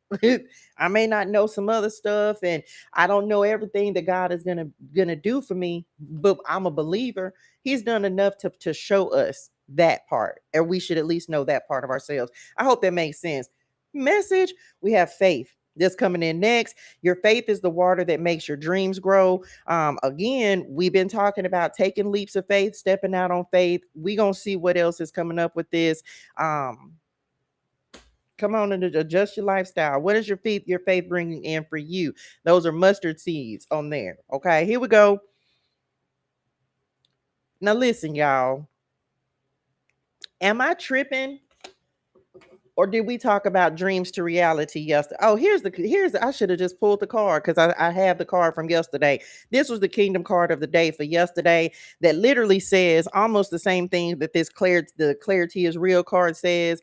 I may not know some other stuff, and I don't know everything that God is gonna do for me, but I'm a believer. He's done enough to show us that part, and we should at least know that part of ourselves. I hope that makes sense. Message, we have faith. that's coming in next. Your faith is the water that makes your dreams grow. Again, we've been talking about taking leaps of faith, stepping out on faith. We gonna see what else is coming up with this. Come on and adjust your lifestyle. What is your faith bringing in for you? Those are mustard seeds on there. Okay, here we go. Now listen, y'all. Am I tripping? Or did we talk about dreams to reality yesterday? Oh, I should have just pulled the card because I have the card from yesterday. This was the kingdom card of the day for yesterday that literally says almost the same thing that the clarity is real card says.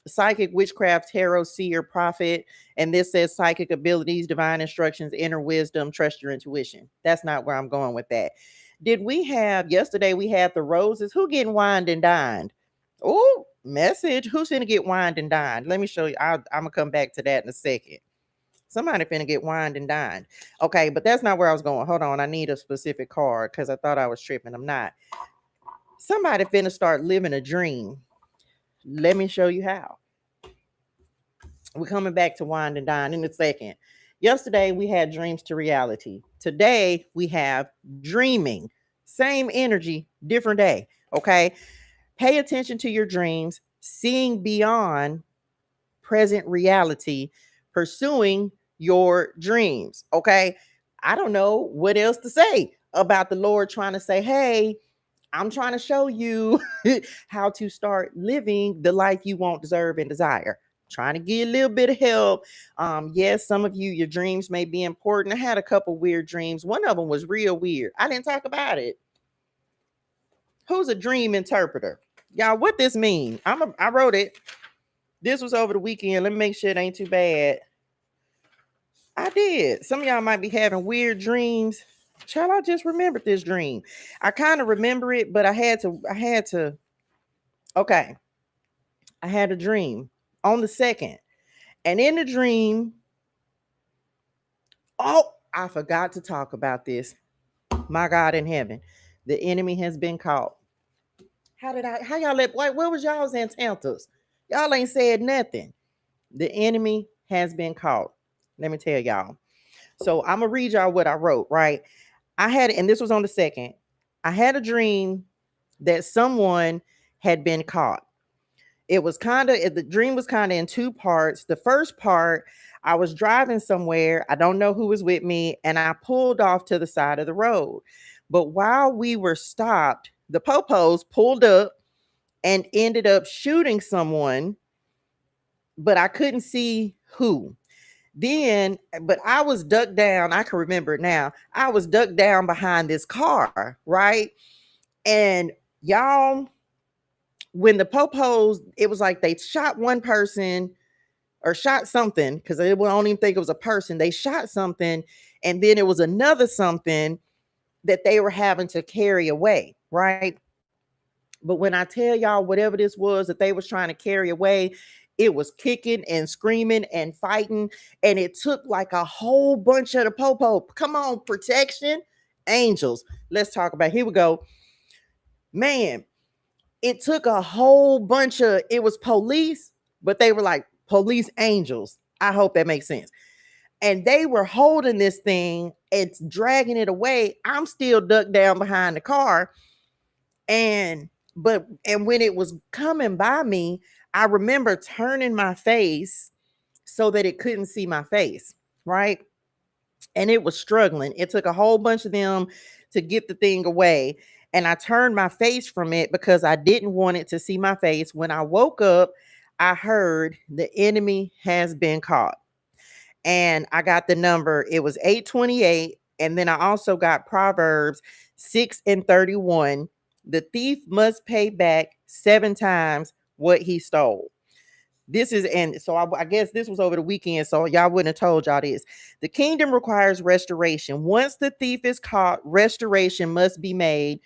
Psychic, witchcraft, tarot, seer, prophet, and this says psychic abilities, divine instructions, inner wisdom, trust your intuition. That's not where I'm going with that. Did we have yesterday? We had the roses. Who getting wined and dined? Oh, message. Who's finna get wined and dined? Let me show you. I'm gonna come back to that in a second. Somebody finna get wined and dined. Okay, but that's not where I was going. Hold on. I need a specific card because I thought I was tripping. I'm not. Somebody finna start living a dream. Let me show you how. We're coming back to wind and dine in a second. Yesterday we had dreams to reality. Today we have dreaming. Same energy, different day. Okay. Pay attention to your dreams, seeing beyond present reality, pursuing your dreams. Okay. I don't know what else to say about the Lord trying to say, hey, I'm trying to show you how to start living the life you want, deserve, and desire. Trying to get a little bit of help. Yes, some of you, your dreams may be important. I had a couple weird dreams. One of them was real weird. I didn't talk about it. Who's a dream interpreter? Y'all, what this mean? I wrote it. This was over the weekend. Let me make sure it ain't too bad. I did. Some of y'all might be having weird dreams. Child, I just remembered this dream. I kind of remember it, but I had to. Okay. I had a dream on the 2nd. And in the dream, oh, I forgot to talk about this. My God in heaven, the enemy has been caught. How y'all where was y'all's antennas? Y'all ain't said nothing. The enemy has been caught. Let me tell y'all. So I'm going to read y'all what I wrote, right? And this was on the 2nd. I had a dream that someone had been caught. The dream was kind of in two parts. The first part, I was driving somewhere. I don't know who was with me, and I pulled off to the side of the road. But while we were stopped, the popos pulled up and ended up shooting someone, but I couldn't see who. But I was ducked down. I can remember it now. I was ducked down behind this car, right? And y'all, when the popos, it was like they shot one person or shot something because I don't even think it was a person. They shot something, and then it was another something that they were having to carry away, right? But when I tell y'all whatever this was that they was trying to carry away, it was kicking and screaming and fighting, and it took like a whole bunch of the popo. Come on, protection, angels. Let's talk about. Here we go, man. It took a whole bunch of. It was police, but they were like police angels. I hope that makes sense. And they were holding this thing, it's dragging it away. I'm still ducked down behind the car. And when it was coming by me, I remember turning my face so that it couldn't see my face, right? And it was struggling. It took a whole bunch of them to get the thing away. And I turned my face from it because I didn't want it to see my face. When I woke up, I heard the enemy has been caught. And I got the number. It was 828. And then I also got Proverbs 6:31. The thief must pay back 7 times what he stole. And so I guess this was over the weekend, so y'all wouldn't have told y'all this. The kingdom requires restoration. Once the thief is caught, restoration must be made.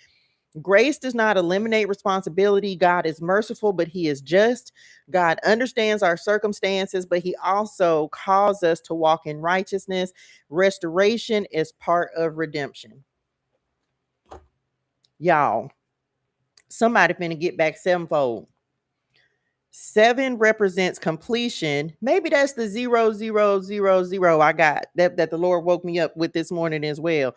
Grace does not eliminate responsibility. God is merciful, but he is just. God understands our circumstances, but he also calls us to walk in righteousness. Restoration is part of redemption. Y'all, somebody finna get back sevenfold. 7 represents completion. Maybe that's the 0000 I got that the Lord woke me up with this morning as well.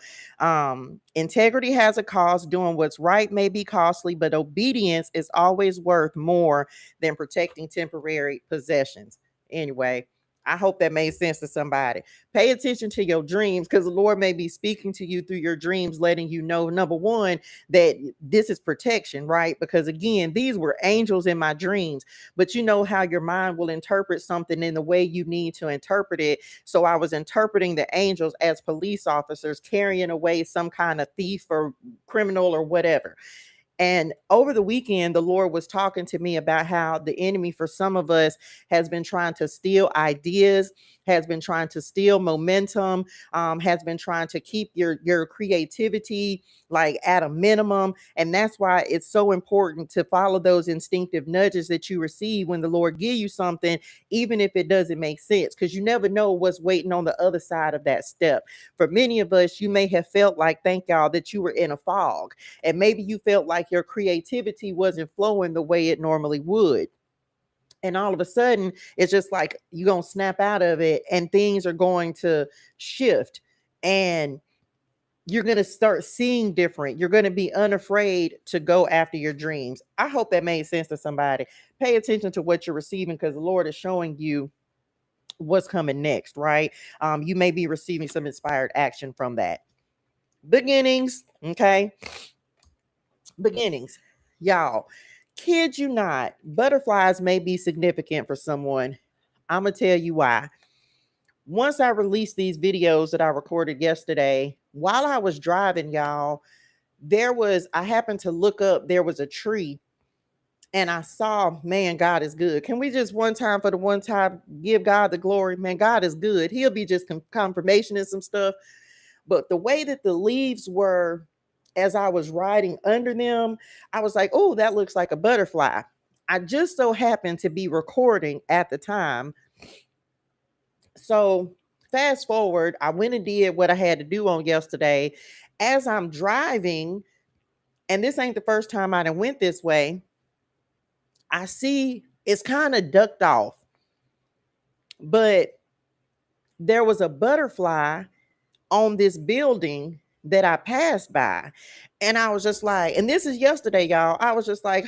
Integrity has a cost. Doing what's right may be costly, but obedience is always worth more than protecting temporary possessions. Anyway, I hope that made sense to somebody. Pay attention to your dreams, because the Lord may be speaking to you through your dreams, letting you know, number one, that this is protection, right? Because again, these were angels in my dreams, but you know how your mind will interpret something in the way you need to interpret it. So I was interpreting the angels as police officers carrying away some kind of thief or criminal or whatever. And over the weekend, the Lord was talking to me about how the enemy, for some of us, has been trying to steal ideas, has been trying to steal momentum, has been trying to keep your creativity like at a minimum. And that's why it's so important to follow those instinctive nudges that you receive when the Lord give you something, even if it doesn't make sense, because you never know what's waiting on the other side of that step. For many of us, you may have felt like, thank y'all, that you were in a fog, and maybe you felt like your creativity wasn't flowing the way it normally would. And all of a sudden, it's just like you're going to snap out of it and things are going to shift. And you're going to start seeing different. You're going to be unafraid to go after your dreams. I hope that made sense to somebody. Pay attention to what you're receiving, because the Lord is showing you what's coming next, right? You may be receiving some inspired action from that. Beginnings, okay? Beginnings. Y'all, kid you not, butterflies may be significant for someone. I'm going to tell you why. Once I released these videos that I recorded yesterday, while I was driving, y'all, I happened to look up, there was a tree, and I saw, man, God is good. Can we just one time for the one time give God the glory? Man, God is good. He'll be just confirmation and some stuff. But the way that the leaves were, as I was riding under them, I was like, oh, that looks like a butterfly. I just so happened to be recording at the time. So fast forward, I went and did what I had to do on yesterday. As I'm driving, and this ain't the first time I done went this way, I see it's kind of ducked off, but there was a butterfly on this building that I passed by. And I was just like, and this is yesterday, y'all. I was just like,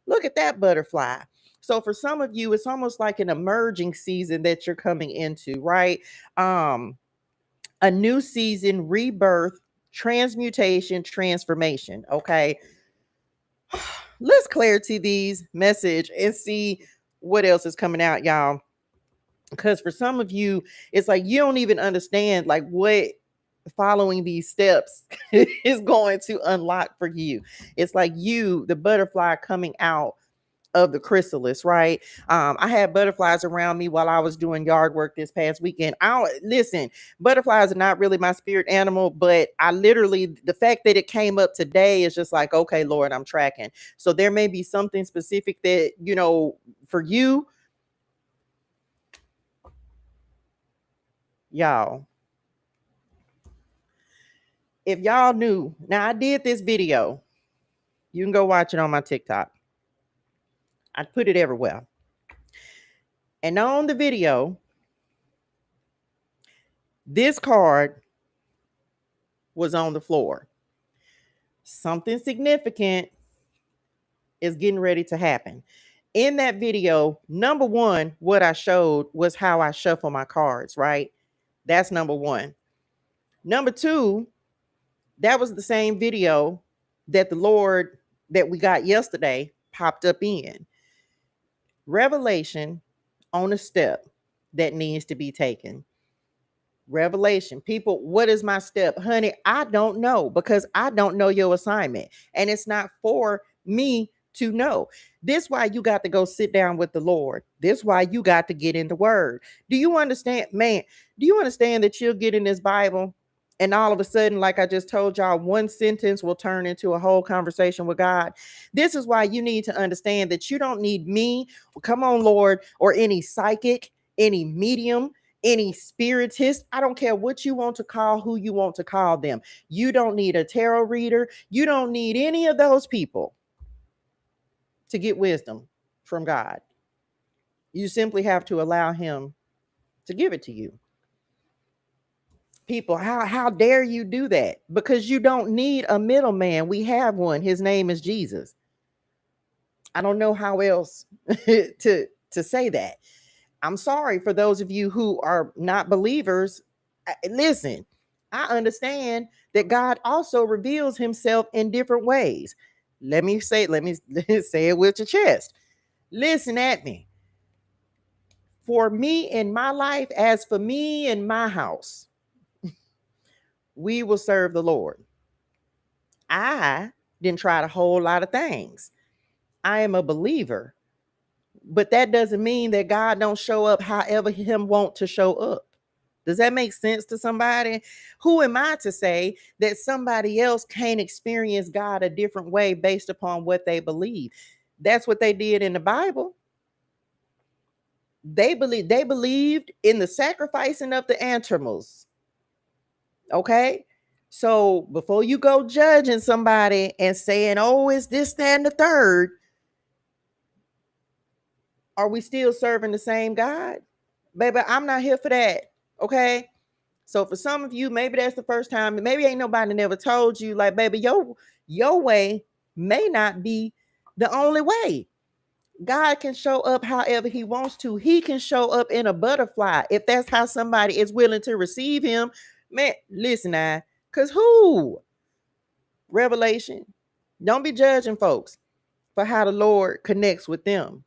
look at that butterfly. So for some of you, it's almost like an emerging season that you're coming into, right? A new season, rebirth, transmutation, transformation. Okay. Let's clarity these message and see what else is coming out, y'all. Because for some of you, it's like you don't even understand like what following these steps is going to unlock for you. It's like you, the butterfly coming out of the chrysalis, right? I had butterflies around me while I was doing yard work this past weekend. I don't listen, butterflies are not really my spirit animal, but I literally, the fact that it came up today is just like, okay, Lord, I'm tracking. So there may be something specific that, for you, y'all. If y'all knew, now I did this video. You can go watch it on my TikTok. I put it everywhere. And on the video, this card was on the floor. Something significant is getting ready to happen. In that video, number one, what I showed was how I shuffle my cards, right? That's number one. Number two, that was the same video that the Lord that we got yesterday popped up in. Revelation on a step that needs to be taken. Revelation. People, what is my step? Honey, I don't know, because I don't know your assignment. And it's not for me to know. This why you got to go sit down with the Lord. This why you got to get in the word. Do you understand, man? Do you understand that you'll get in this Bible and all of a sudden, like I just told y'all, one sentence will turn into a whole conversation with God? This is why you need to understand that you don't need me, come on, Lord, or any psychic, any medium, any spiritist. I don't care what you want to call, who you want to call them. You don't need a tarot reader. You don't need any of those people to get wisdom from God. You simply have to allow him to give it to you. People, how dare you do that? Because you don't need a middleman. We have one. His name is Jesus. I don't know how else to say that. I'm sorry for those of you who are not believers. Listen, I understand that God also reveals himself in different ways. Let me say say it with your chest. Listen at me. For me in my life, as for me in my house, we will serve the Lord. I didn't try a whole lot of things. I am a believer, but that doesn't mean that God don't show up however him want to show up. Does that make sense to somebody? Who am I to say that somebody else can't experience God a different way based upon what they believe? That's what they did in the Bible. They believed in the sacrificing of the animals. Okay. So before you go judging somebody and saying, oh, it's this, that, and the third, are we still serving the same God? Baby, I'm not here for that. Okay. So for some of you, maybe that's the first time, and maybe ain't nobody never told you, like, baby, your way may not be the only way. God can show up however he wants to. He can show up in a butterfly if that's how somebody is willing to receive him. Man, listen now, because who? Revelation. Don't be judging folks for how the Lord connects with them.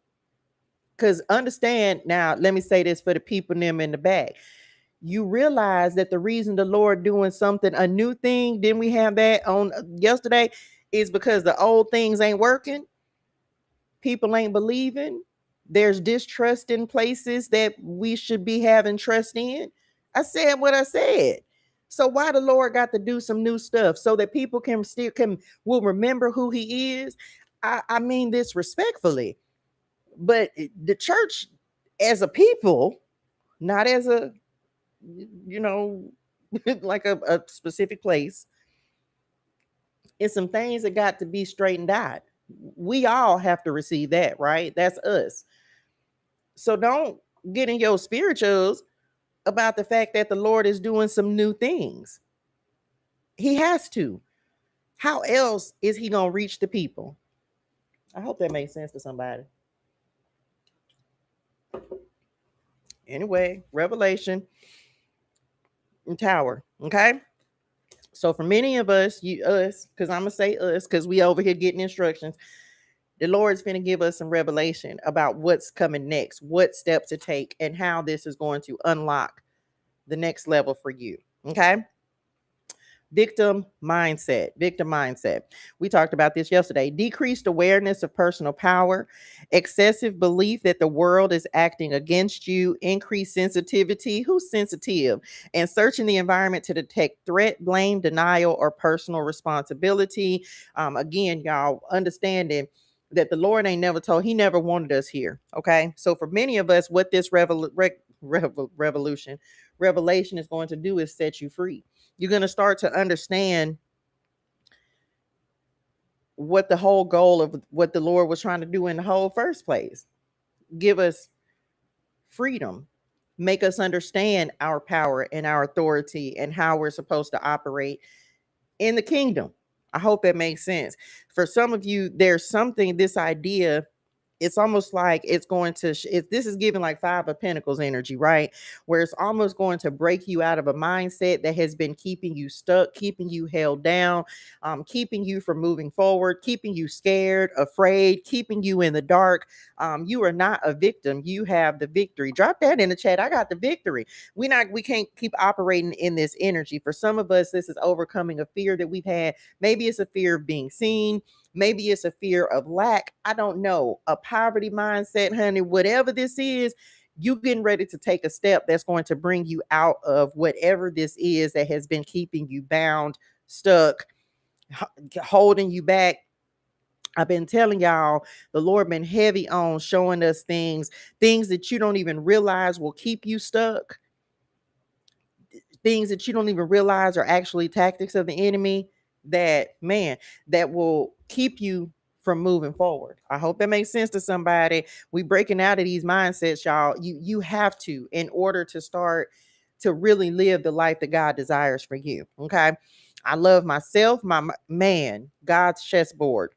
Because understand now, let me say this for the people them in the back. You realize that the reason the Lord doing something, a new thing, didn't we have that on yesterday, is because the old things ain't working. People ain't believing. There's distrust in places that we should be having trust in. I said what I said. So why the Lord got to do some new stuff so that people can will remember who he is? I mean this respectfully, but the church as a people, not as a, you know, like a specific place, it's some things that got to be straightened out. We all have to receive that, right? That's us. So don't get in your spirituals about the fact that the Lord is doing some new things. He has to. How else is he going to reach the people? I hope that makes sense to somebody. Anyway, Revelation and Tower. Okay. So for many of us, because I'm gonna say us, because we over here getting instructions. The Lord's going to give us some revelation about what's coming next, what steps to take, and how this is going to unlock the next level for you. Okay. Victim mindset. We talked about this yesterday. Decreased awareness of personal power, excessive belief that the world is acting against you, increased sensitivity. Who's sensitive? And searching the environment to detect threat, blame, denial, or personal responsibility. Again, y'all understanding that the Lord ain't never told, he never wanted us here. Okay. So for many of us, what this revelation is going to do is set you free. You're going to start to understand what the whole goal of what the Lord was trying to do in the whole first place. Give us freedom, make us understand our power and our authority and how we're supposed to operate in the kingdom. I hope that makes sense. For some of you, there's something, this idea, it's almost like it's going to if this is giving like Five of Pentacles energy, right? Where it's almost going to break you out of a mindset that has been keeping you stuck, keeping you held down, keeping you from moving forward, keeping you scared, afraid, keeping you in the dark. You are not a victim, you have the victory. Drop that in the chat. I got the victory. We can't keep operating in this energy. For some of us, this is overcoming a fear that we've had. Maybe it's a fear of being seen. Maybe it's a fear of lack. I don't know. A poverty mindset, honey. Whatever this is, you getting ready to take a step that's going to bring you out of whatever this is that has been keeping you bound, stuck, holding you back. I've been telling y'all, the Lord been heavy on showing us things that you don't even realize will keep you stuck. Things that you don't even realize are actually tactics of the enemy that, man, that will keep you from moving forward. I hope that makes sense to somebody. We breaking out of these mindsets, y'all. You have to, in order to start to really live the life that God desires for you. Okay. I love myself, my man, God's chessboard.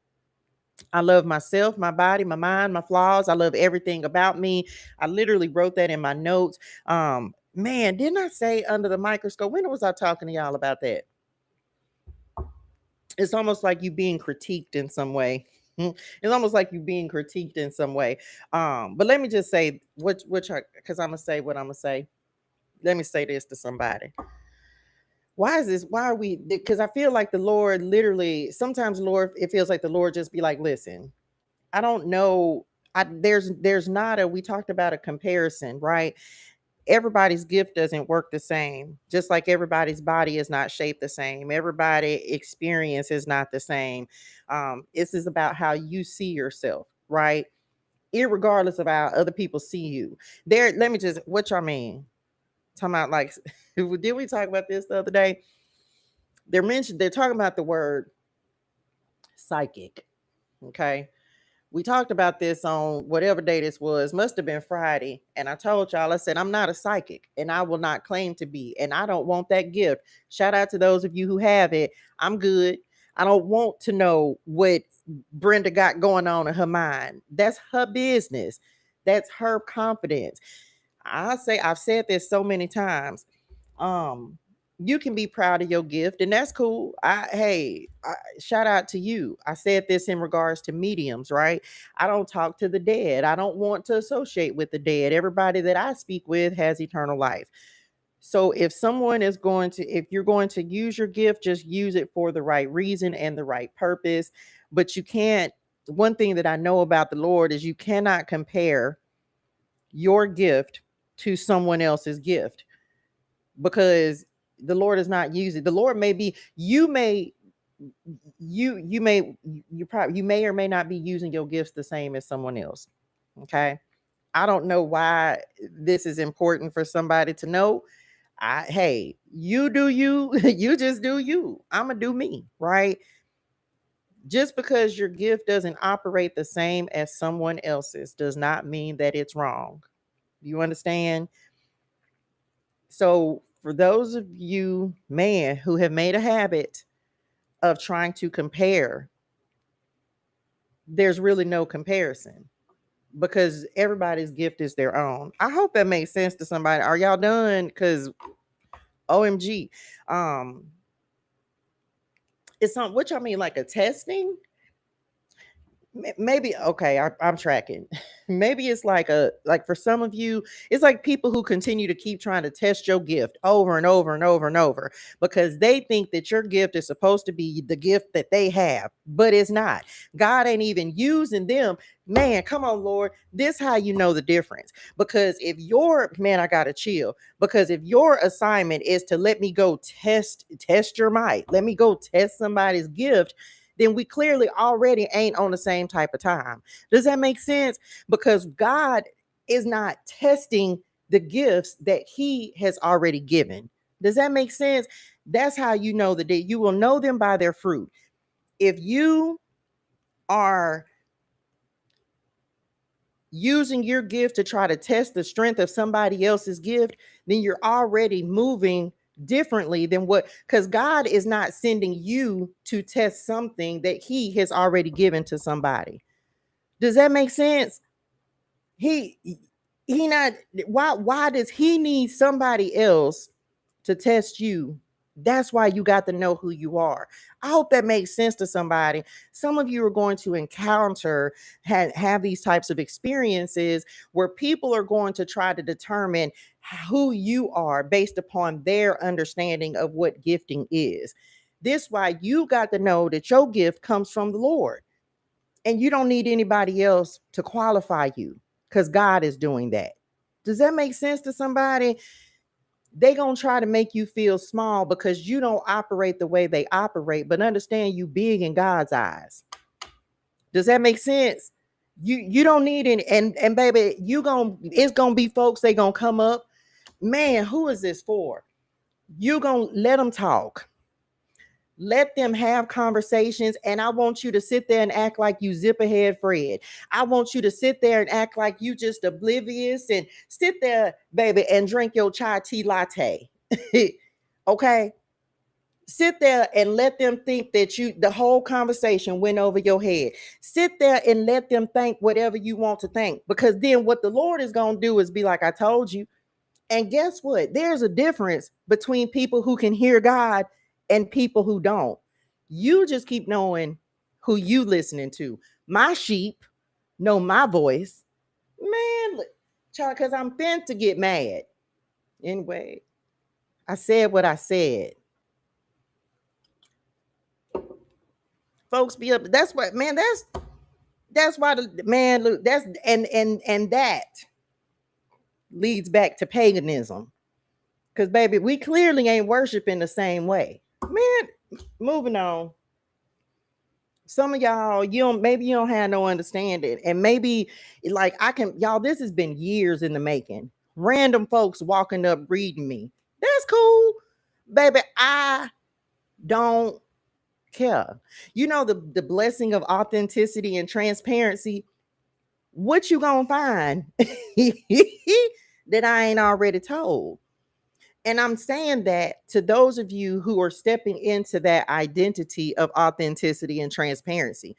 I love myself, my body, my mind, my flaws. I love everything about me. I literally wrote that in my notes. Man, didn't I say under the microscope? When was I talking to y'all about that? It's almost like you being critiqued in some way. It's almost like you being critiqued in some way. But let me just say which because I'm gonna say what I'm gonna say. Let me say this to somebody. Why is this? Why are we? Because I feel like the Lord literally sometimes, Lord, it feels like the Lord just be like, listen, I don't know. There's not a, we talked about a comparison, right? Everybody's gift doesn't work the same, just like everybody's body is not shaped the same. Everybody experience is not the same. This is about how you see yourself, right? Irregardless of how other people see you. There, let me just, what y'all mean? Talking about like, did we talk about this the other day? They're talking about the word psychic. Okay. We talked about this on whatever day this was, must have been Friday. And I told y'all, I said, I'm not a psychic and I will not claim to be. And I don't want that gift. Shout out to those of you who have it. I'm good. I don't want to know what Brenda got going on in her mind. That's her business. That's her confidence. I've said this so many times. um you can be proud of your gift and that's cool. Shout out to you. I said this in regards to mediums, right? I don't talk to the dead. I don't want to associate with the dead. Everybody that I speak with has eternal life. So if someone is going to, if you're going to use your gift, just use it for the right reason and the right purpose. But you can't, one thing that I know about the Lord is you cannot compare your gift to someone else's gift, because the Lord is not using, the Lord may be, you may or may not be using your gifts the same as someone else. Okay. I don't know why this is important for somebody to know. Hey, you do you, you just do you. I'm gonna do me, right? Just because your gift doesn't operate the same as someone else's does not mean that it's wrong. You understand? So, for those of you, man, who have made a habit of trying to compare, there's really no comparison because everybody's gift is their own. I hope that makes sense to somebody. Are y'all done? Because OMG, um, it's not what y'all mean, like a testing. Maybe okay, I'm tracking. Maybe it's like a, like for some of you it's like people who continue to keep trying to test your gift over and over and over and over because they think that your gift is supposed to be the gift that they have, but it's not. God ain't even using them. Man, come on, Lord. This how you know the difference. Because if your, man, I gotta chill, because if your assignment is to let me go test your might, let me go test somebody's gift, then we clearly already ain't on the same type of time. Does that make sense? Because God is not testing the gifts that he has already given. Does that make sense? That's how you know that you will know them by their fruit. If you are using your gift to try to test the strength of somebody else's gift, then you're already moving differently than what, because God is not sending you to test something that he has already given to somebody. Does that make sense? He he not, why does he need somebody else to test you? That's why you got to know who you are. I hope that makes sense to somebody. Some of you are going to encounter, have these types of experiences where people are going to try to determine who you are based upon their understanding of what gifting is. This why you got to know that your gift comes from the Lord and you don't need anybody else to qualify you because God is doing that. Does that make sense to somebody? They gonna try to make you feel small because you don't operate the way they operate, but understand you big in God's eyes. Does that make sense? You don't need any, and baby, you gonna, it's gonna be folks, they gonna come up, man, who is this for? You gonna let them talk. Let them have conversations. And I want you to sit there and act like you zip ahead Fred. I want you to sit there and act like you just oblivious and sit there, baby, and drink your chai tea latte. Okay. Sit there and let them think that the whole conversation went over your head. Sit there and let them think whatever you want to think. Because then what the Lord is going to do is be like, I told you. And guess what? There's a difference between people who can hear God and people who don't. You just keep knowing who you listening to. My sheep know my voice. Man, child, because I'm bent to get mad. Anyway, I said what I said. Folks be up. That's what, man, that's why the man look, that's and that leads back to paganism. Because baby, we clearly ain't worshiping the same way. Man, moving on. Some of y'all, maybe you don't have no understanding. And maybe like y'all, this has been years in the making. Random folks walking up reading me. That's cool. Baby, I don't care. You know, the blessing of authenticity and transparency. What you gonna find that I ain't already told? And I'm saying that to those of you who are stepping into that identity of authenticity and transparency.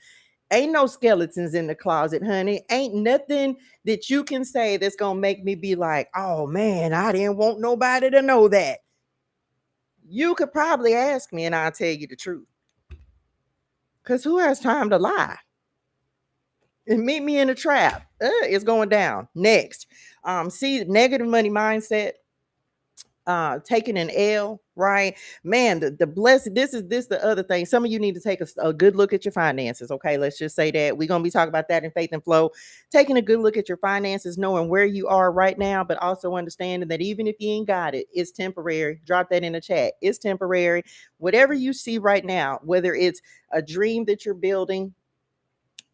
Ain't no skeletons in the closet, honey. Ain't nothing that you can say that's gonna make me be like, oh man, I didn't want nobody to know that. You could probably ask me and I'll tell you the truth. Because who has time to lie? And meet me in a trap. It's going down. Next. See, negative money mindset. Taking an L, right? Man, the blessing. This the other thing. Some of you need to take a good look at your finances. Okay, let's just say that we're gonna be talking about that in Faith and Flow. Taking a good look at your finances, knowing where you are right now, but also understanding that even if you ain't got it, it's temporary. Drop that in the chat. It's temporary. Whatever you see right now, whether it's a dream that you're building,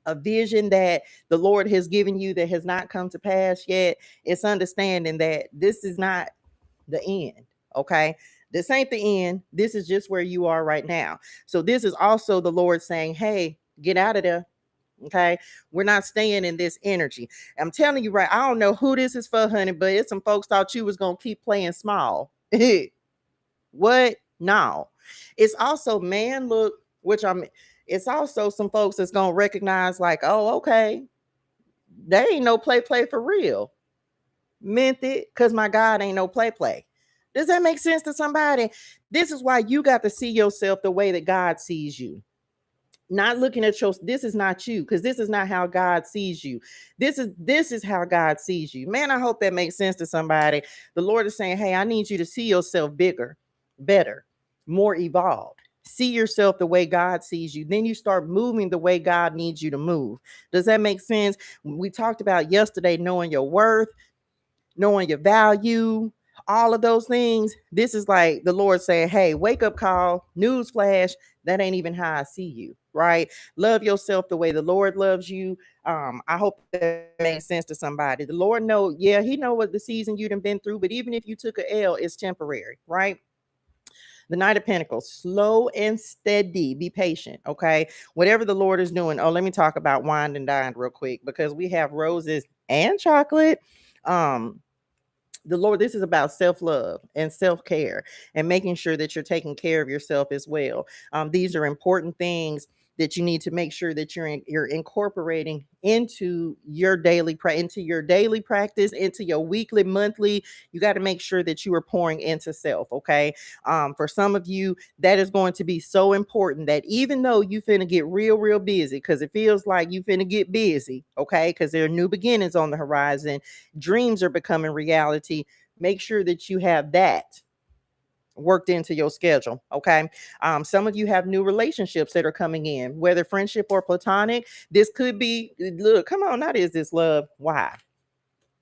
a vision that the Lord has given you that has not come to pass yet, it's understanding that this is not the end. Okay. This ain't the end. This is just where you are right now. So this is also the Lord saying, hey, get out of there. Okay. We're not staying in this energy. I'm telling you, right. I don't know who this is for, honey, but it's some folks thought you was going to keep playing small. What? No. It's also, man, look, it's also some folks that's going to recognize like, oh, okay. They ain't no play for real. Meant it, because my God ain't no play. Does that make sense to somebody? This is why you got to see yourself the way that God sees you. Not looking at this is not you, because this is not how God sees you. This is how God sees you. Man, I hope that makes sense to somebody. The Lord is saying, hey, I need you to see yourself bigger, better, more evolved. See yourself the way God sees you. Then you start moving the way God needs you to move. Does that make sense? We talked about yesterday knowing your worth, knowing your value, all of those things. This is like the Lord saying, hey, wake up call, news flash. That ain't even how I see you, right? Love yourself the way the Lord loves you. I hope that makes sense to somebody. The Lord know, yeah, he know what the season you've been through, but even if you took a L, it's temporary, right? The Knight of Pentacles, slow and steady. Be patient, okay? Whatever the Lord is doing. Oh, let me talk about wine and dine real quick, because we have roses and chocolate. The Lord, this is about self-love and self-care and making sure that you're taking care of yourself as well. These are important things that you need to make sure that you're incorporating into your daily practice, into your weekly, monthly. You got to make sure that you are pouring into self. Okay. For some of you, that is going to be so important that even though you finna get real busy, because it feels like you finna get busy, okay, because there are new beginnings on the horizon, dreams are becoming reality. Make sure that you have that worked into your schedule. Okay. Some of you have new relationships that are coming in, whether friendship or platonic. This could be, look, come on, not is this love? Why?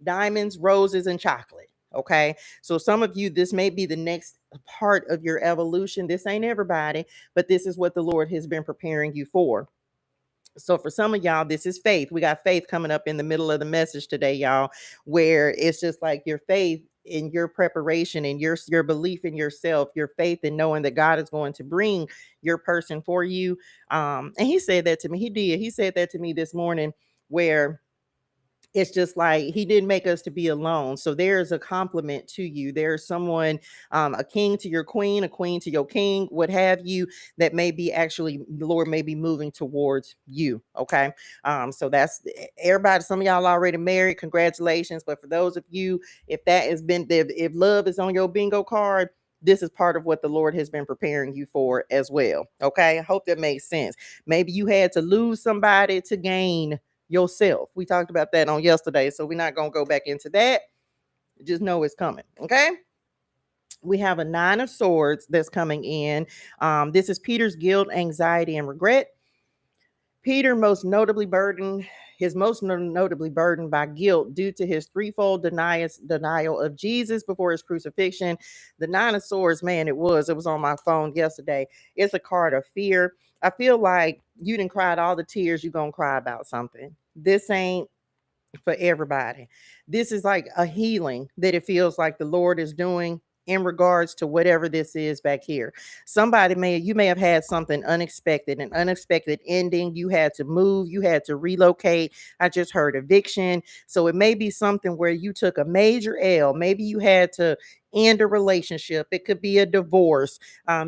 Diamonds, roses, and chocolate. Okay. So some of you, this may be the next part of your evolution. This ain't everybody, but this is what the Lord has been preparing you for. So for some of y'all, this is faith. We got faith coming up in the middle of the message today, y'all, where it's just like your faith in your preparation and your belief in yourself, your faith in knowing that God is going to bring your person for you. And he said that to me. He said that to me this morning, where it's just like he didn't make us to be alone. So there's a compliment to you. There's someone, a king to your queen, a queen to your king, what have you, that may be actually the Lord may be moving towards you. Okay. So that's everybody. Some of y'all already married. Congratulations. But for those of you, if that has been, if love is on your bingo card, this is part of what the Lord has been preparing you for as well. Okay. I hope that makes sense. Maybe you had to lose somebody to gain yourself. We talked about that on yesterday, so we're not going to go back into that. Just know it's coming. Okay. We have a 9 of Swords that's coming in. This is Peter's guilt, anxiety, and regret. Peter most notably burdened by guilt due to his threefold denial of Jesus before his crucifixion. The 9 of Swords, man, it was on my phone yesterday. It's a card of fear. I feel like you didn't cry all the tears you're gonna cry about something. This ain't for everybody. This is like a healing that it feels like the Lord is doing in regards to whatever this is back here. You may have had something unexpected, an unexpected ending. You had to move, you had to relocate. I just heard eviction. So it may be something where you took a major L. Maybe you had to end a relationship. It could be a divorce.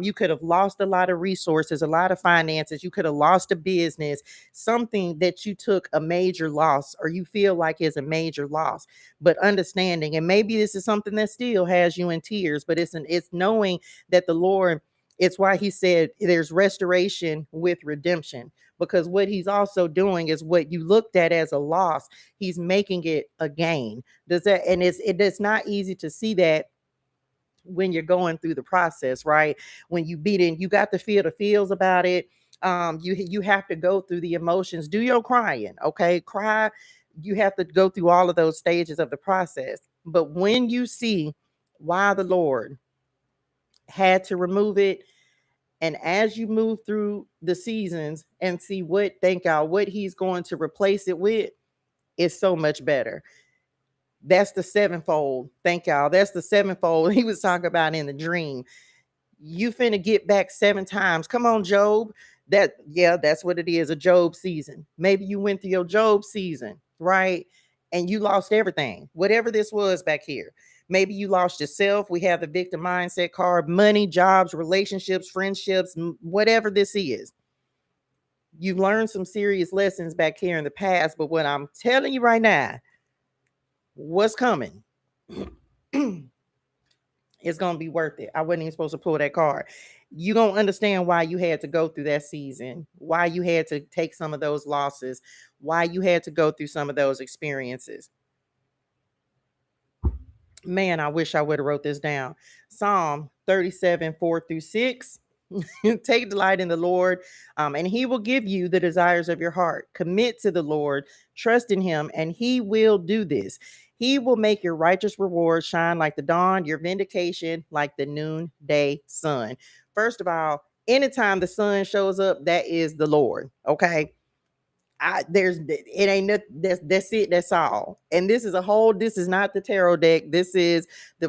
You could have lost a lot of resources, a lot of finances. You could have lost a business, something that you took a major loss or you feel like is a major loss. But understanding, and maybe this is something that still has you in tears, but it's knowing that the Lord, it's why he said there's restoration with redemption, because what he's also doing is what you looked at as a loss, he's making it a gain. Does that, and it's not easy to see that when you're going through the process, right? When you beat it, you got to feel the feels about it. You have to go through the emotions. Do your crying, okay? Cry. You have to go through all of those stages of the process. But when you see why the Lord had to remove it, and as you move through the seasons and see what he's going to replace it with, it's so much better. That's the sevenfold. Thank y'all. That's the sevenfold he was talking about in the dream. You finna get back 7 times. Come on, Job. That's what it is, a Job season. Maybe you went through your Job season, right? And you lost everything, whatever this was back here. Maybe you lost yourself. We have the victim mindset card, money, jobs, relationships, friendships, whatever this is. You've learned some serious lessons back here in the past, but what I'm telling you right now, what's coming? It's gonna be worth it. I wasn't even supposed to pull that card. You're gonna understand why you had to go through that season, why you had to take some of those losses, why you had to go through some of those experiences. Man, I wish I would have wrote this down. Psalm 37, 4-6. Take delight in the Lord, and he will give you the desires of your heart. Commit to the Lord, trust in him, and he will do this. He will make your righteous reward shine like the dawn, your vindication like the noonday sun. First of all, anytime the sun shows up, that is the Lord. Okay. That's it, that's all. And this is not the tarot deck. This is the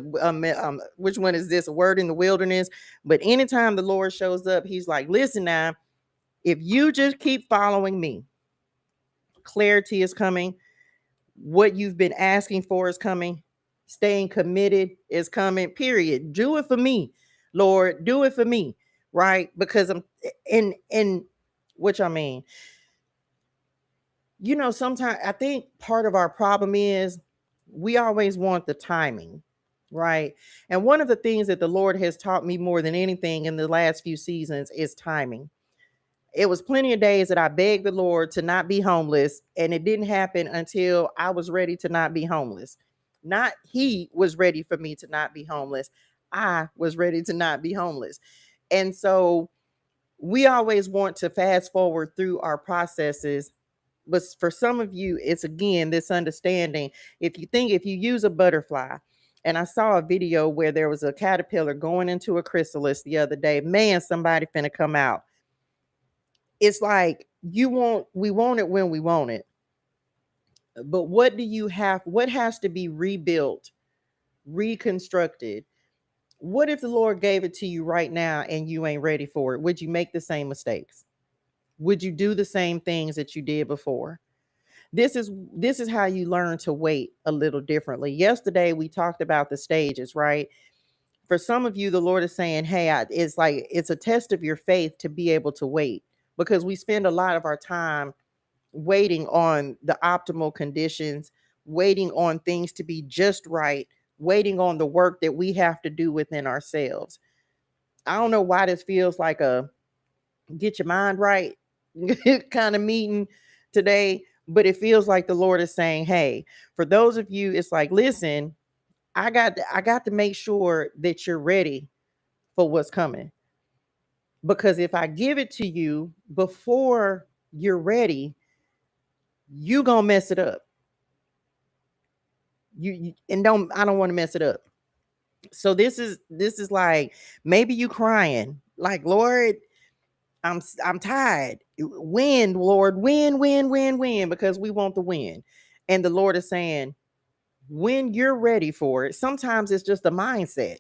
which one is this? A word in the wilderness. But anytime the Lord shows up, he's like, listen now, if you just keep following me, clarity is coming. What you've been asking for is coming. Staying committed is coming, period. Do it for me, Lord. Do it for me, right? Because I'm in which I mean, sometimes I think part of our problem is we always want the timing, right? And one of the things that the Lord has taught me more than anything in the last few seasons is timing. It was plenty of days that I begged the Lord to not be homeless, and it didn't happen until I was ready to not be homeless. Not he was ready for me to not be homeless. I was ready to not be homeless. And so we always want to fast forward through our processes, but for some of you, it's again this understanding. If you use a butterfly, and I saw a video where there was a caterpillar going into a chrysalis the other day. Man, somebody finna come out. It's like we want it when we want it. But what has to be rebuilt reconstructed. What if the Lord gave it to you right now and you ain't ready for it? Would you make the same mistakes? Would you do the same things that you did before? This is how you learn to wait a little differently. Yesterday we talked about the stages, right? For some of you, the Lord is saying, hey, it's like it's a test of your faith to be able to wait, because we spend a lot of our time waiting on the optimal conditions, waiting on things to be just right, waiting on the work that we have to do within ourselves. I don't know why this feels like a get your mind right kind of meeting today, but it feels like the Lord is saying, hey, for those of you, it's like, listen, I got to make sure that you're ready for what's coming. Because if I give it to you before you're ready, you gonna mess it up. And don't I don't want to mess it up. So this is like, maybe you crying like, Lord, I'm tired. Win, Lord, win, because we want the win. And the Lord is saying, when you're ready for it, sometimes it's just a mindset.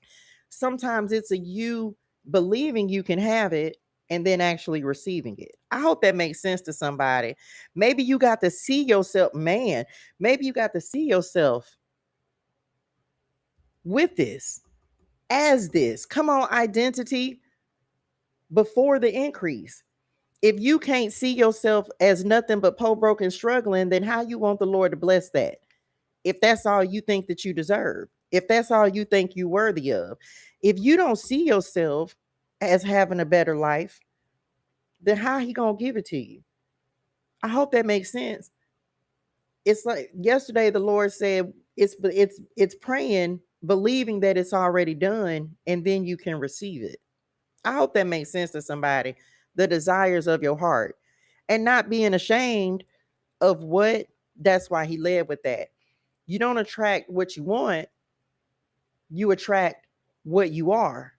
Sometimes it's a you believing you can have it and then actually receiving it. I hope that makes sense to somebody. Maybe you got to see yourself, man. Maybe you got to see yourself with this, as this. Come on, identity before the increase. If you can't see yourself as nothing but poor, broken, struggling, then how you want the Lord to bless that? If that's all you think that you deserve, if that's all you think you worthy of, if you don't see yourself as having a better life, then how he gonna give it to you? I hope that makes sense. It's like yesterday the Lord said it's praying, believing that it's already done, and then you can receive it. I hope that makes sense to somebody. The desires of your heart, and not being ashamed of what. That's why he led with that. You don't attract what you want, you attract what you are.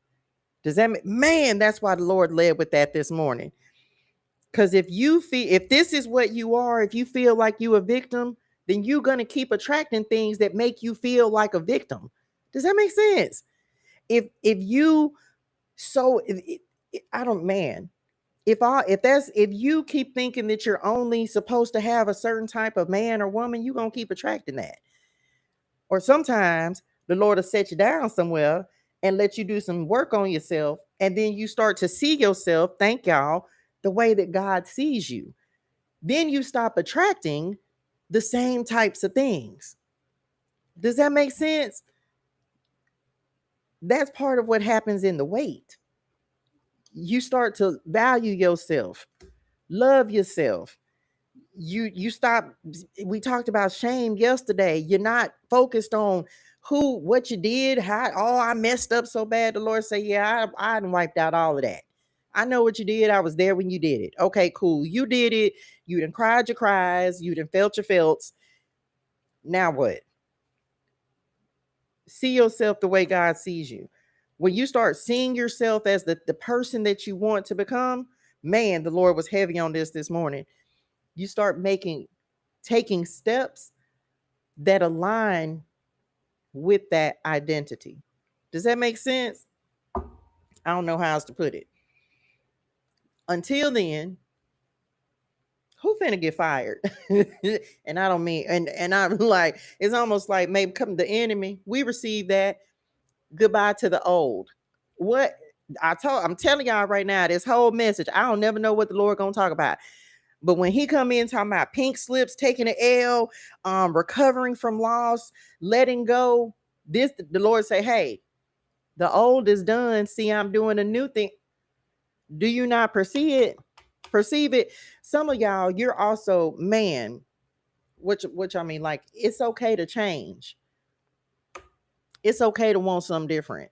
Does that man? That's why the Lord led with that this morning. Because if this is what you are, if you feel like you a victim, then you're gonna keep attracting things that make you feel like a victim. Does that make sense? If you so I don't, man. If you keep thinking that you're only supposed to have a certain type of man or woman, you're gonna keep attracting that. Or sometimes the Lord will set you down somewhere and let you do some work on yourself. And then you start to see yourself, thank y'all, the way that God sees you. Then you stop attracting the same types of things. Does that make sense? That's part of what happens in the wait. You start to value yourself, love yourself. You stop. We talked about shame yesterday. You're not focused on what you did, how, oh, I messed up so bad. The Lord say, yeah, I wiped out all of that. I know what you did. I was there when you did it. Okay, cool. You did it. You done cried your cries. You done felt your felts. Now what? See yourself the way God sees you. When you start seeing yourself as the person that you want to become, man, the Lord was heavy on this morning. You start taking steps that align with that identity. Does that make sense? I don't know how else to put it. Until then, who finna get fired? And I don't mean, and I'm like, it's almost like maybe come the enemy. We receive that. Goodbye to the old. What I'm telling y'all right now, this whole message, I don't never know what the Lord gonna talk about. But when he come in talking about pink slips, taking an L, recovering from loss, letting go, this the Lord say, hey, the old is done. See, I'm doing a new thing. Do you not perceive it? Perceive it. Some of y'all, you're also, man, which I mean, like, it's okay to change. It's okay to want something different.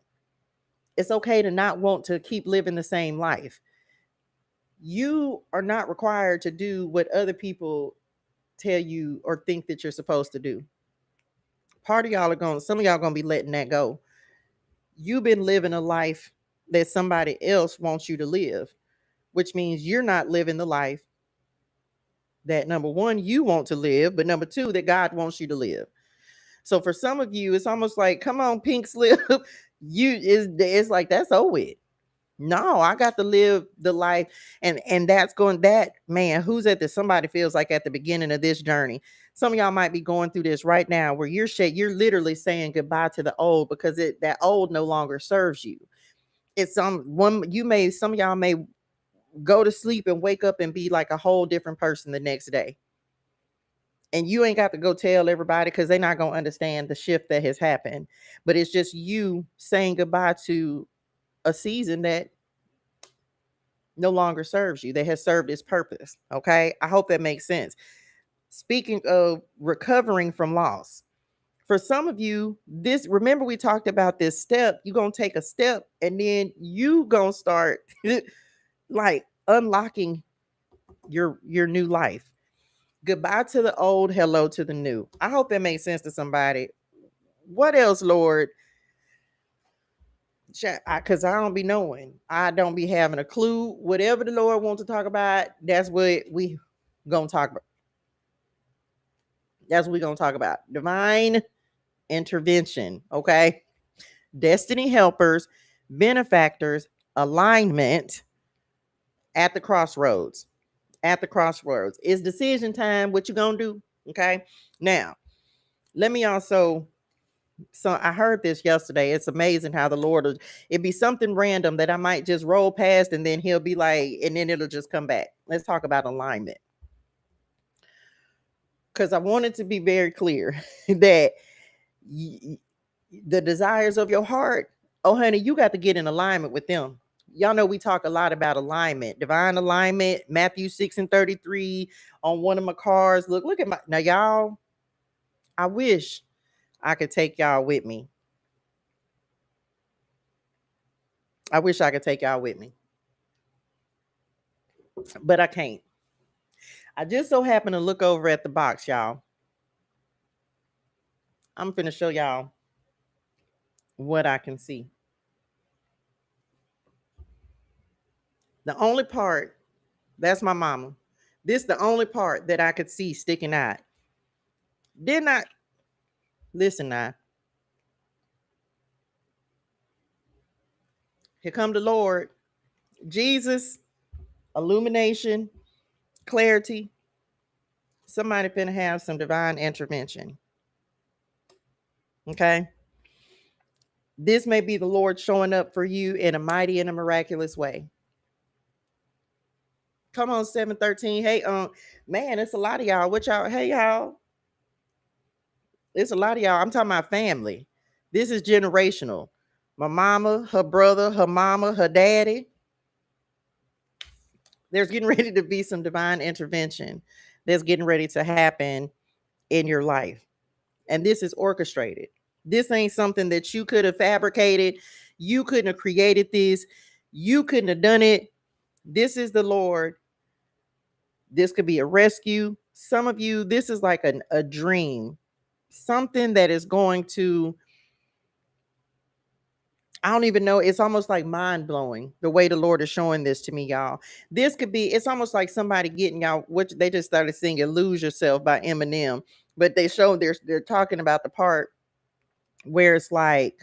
It's okay to not want to keep living the same life. You are not required to do what other people tell you or think that you're supposed to do. Some of y'all gonna be letting that go. You've been living a life that somebody else wants you to live, which means you're not living the life that, number one, you want to live, but number two, that God wants you to live. So for some of you, it's almost like, come on, pink slip. It's like that's over it. No, I got to live the life, and that's going, that man who's at this, somebody feels like at the beginning of this journey. Some of y'all might be going through this right now where you're literally saying goodbye to the old because that old no longer serves you. It's some of y'all may go to sleep and wake up and be like a whole different person the next day. And you ain't got to go tell everybody because they're not going to understand the shift that has happened. But it's just you saying goodbye to a season that no longer serves you, that has served its purpose. Okay. I hope that makes sense. Speaking of recovering from loss, for some of you, remember we talked about this step. You're going to take a step and then you going to start like unlocking your new life. Goodbye to the old, hello to the new. I hope that makes sense to somebody. What else, Lord? Because I don't be knowing. I don't be having a clue. Whatever the Lord wants to talk about, that's what we gonna talk about. That's what we gonna talk about. Divine intervention. Okay. Destiny helpers, benefactors, alignment at the crossroads. At the crossroads. It's decision time. What you gonna do? Okay. Now, let me also, so I heard this yesterday. It's amazing how the Lord, it'd be something random that I might just roll past and then he'll be like, and then it'll just come back. Let's talk about alignment. Because I wanted to be very clear that the desires of your heart, oh honey, you got to get in alignment with them. Y'all know we talk a lot about alignment, divine alignment, Matthew 6:33 on one of my cars. Look at my, now y'all, I wish I could take y'all with me. I wish I could take y'all with me, but I can't. I just so happen to look over at the box, y'all. I'm finna show y'all what I can see. The only part, that's my mama. This the only part that I could see sticking out. Did not listen now. Here come the Lord. Jesus, illumination, clarity. Somebody finna have some divine intervention. Okay. This may be the Lord showing up for you in a mighty and a miraculous way. Come on, 713. Hey, man, it's a lot of y'all. What y'all? Hey, y'all. It's a lot of y'all. I'm talking about family. This is generational. My mama, her brother, her mama, her daddy. There's getting ready to be some divine intervention that's getting ready to happen in your life. And this is orchestrated. This ain't something that you could have fabricated. You couldn't have created this. You couldn't have done it. This is the Lord. This could be a rescue. Some of you, this is like a dream, something that is going to, I don't even know. It's almost like mind blowing the way the Lord is showing this to me, y'all. This could be, it's almost like somebody getting y'all, what they just started singing Lose Yourself by Eminem, but they show they're talking about the part where it's like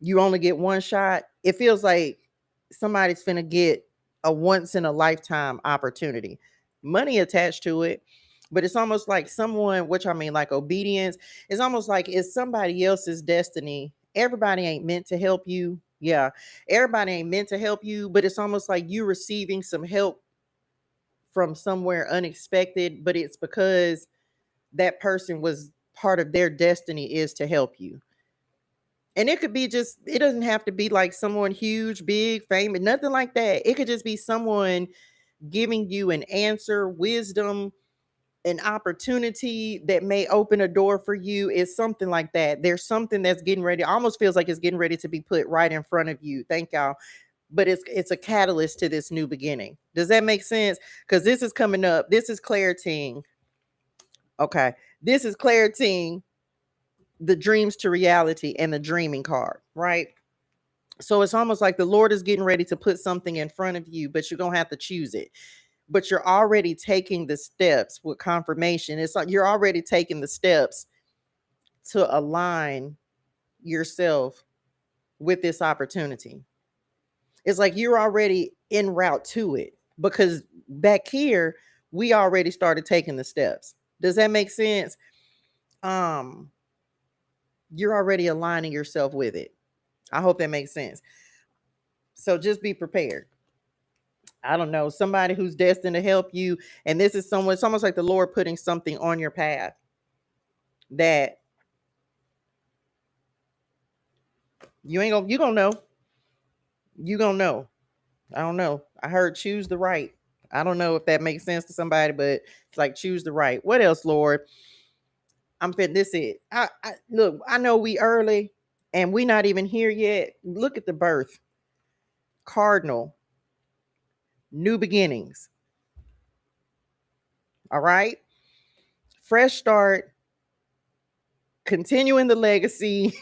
you only get one shot. It feels like somebody's finna get a once in a lifetime opportunity. Money attached to it, but it's almost like someone, which I mean, like obedience. It's almost like it's somebody else's destiny. Everybody ain't meant to help you. Yeah, everybody ain't meant to help you, but it's almost like you receiving some help from somewhere unexpected, but it's because that person was part of their destiny is to help you. And it could be just, it doesn't have to be like someone huge, big, famous, nothing like that. It could just be someone giving you an answer, wisdom, an opportunity that may open a door for you. Is something like that. There's something that's getting ready, almost feels like it's getting ready to be put right in front of you. Thank y'all. But it's a catalyst to this new beginning. Does that make sense? Because this is coming up. This is clarity. Okay. This is clarity, the dreams to reality and the dreaming card, right? So it's almost like the Lord is getting ready to put something in front of you, but you're going to have to choose it. But you're already taking the steps with confirmation. It's like you're already taking the steps to align yourself with this opportunity. It's like you're already en route to it, because back here we already started taking the steps. Does that make sense? Um, you're already aligning yourself with it. I hope that makes sense. So just be prepared. I don't know, somebody who's destined to help you, and this is someone, it's almost like the Lord putting something on your path that you gonna know. You gonna know. I don't know. I heard choose the right. I don't know if that makes sense to somebody, but it's like choose the right. What else, Lord? I'm fit. This it. I look. I know we early, and we not even here yet. Look at the birth. Cardinal. New beginnings. All right. Fresh start. Continuing the legacy.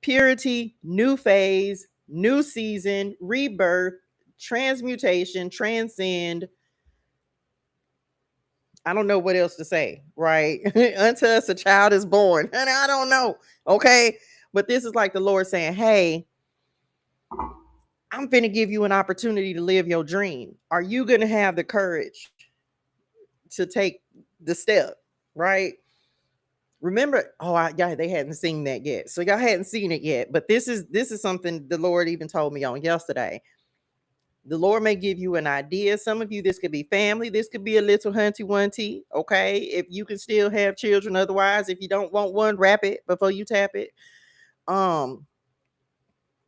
Purity. New phase. New season. Rebirth. Transmutation. Transcend. I don't know what else to say, right? Unto us a child is born. And I don't know. Okay. But this is like the Lord saying, hey, I'm finna give you an opportunity to live your dream. Are you gonna have the courage to take the step? Right. Remember, yeah, they hadn't seen that yet. So y'all hadn't seen it yet. But this is something the Lord even told me on yesterday. The Lord may give you an idea. Some of you, this could be family. This could be a little hunty wunty. Okay. If you can still have children. Otherwise, if you don't want one, wrap it before you tap it.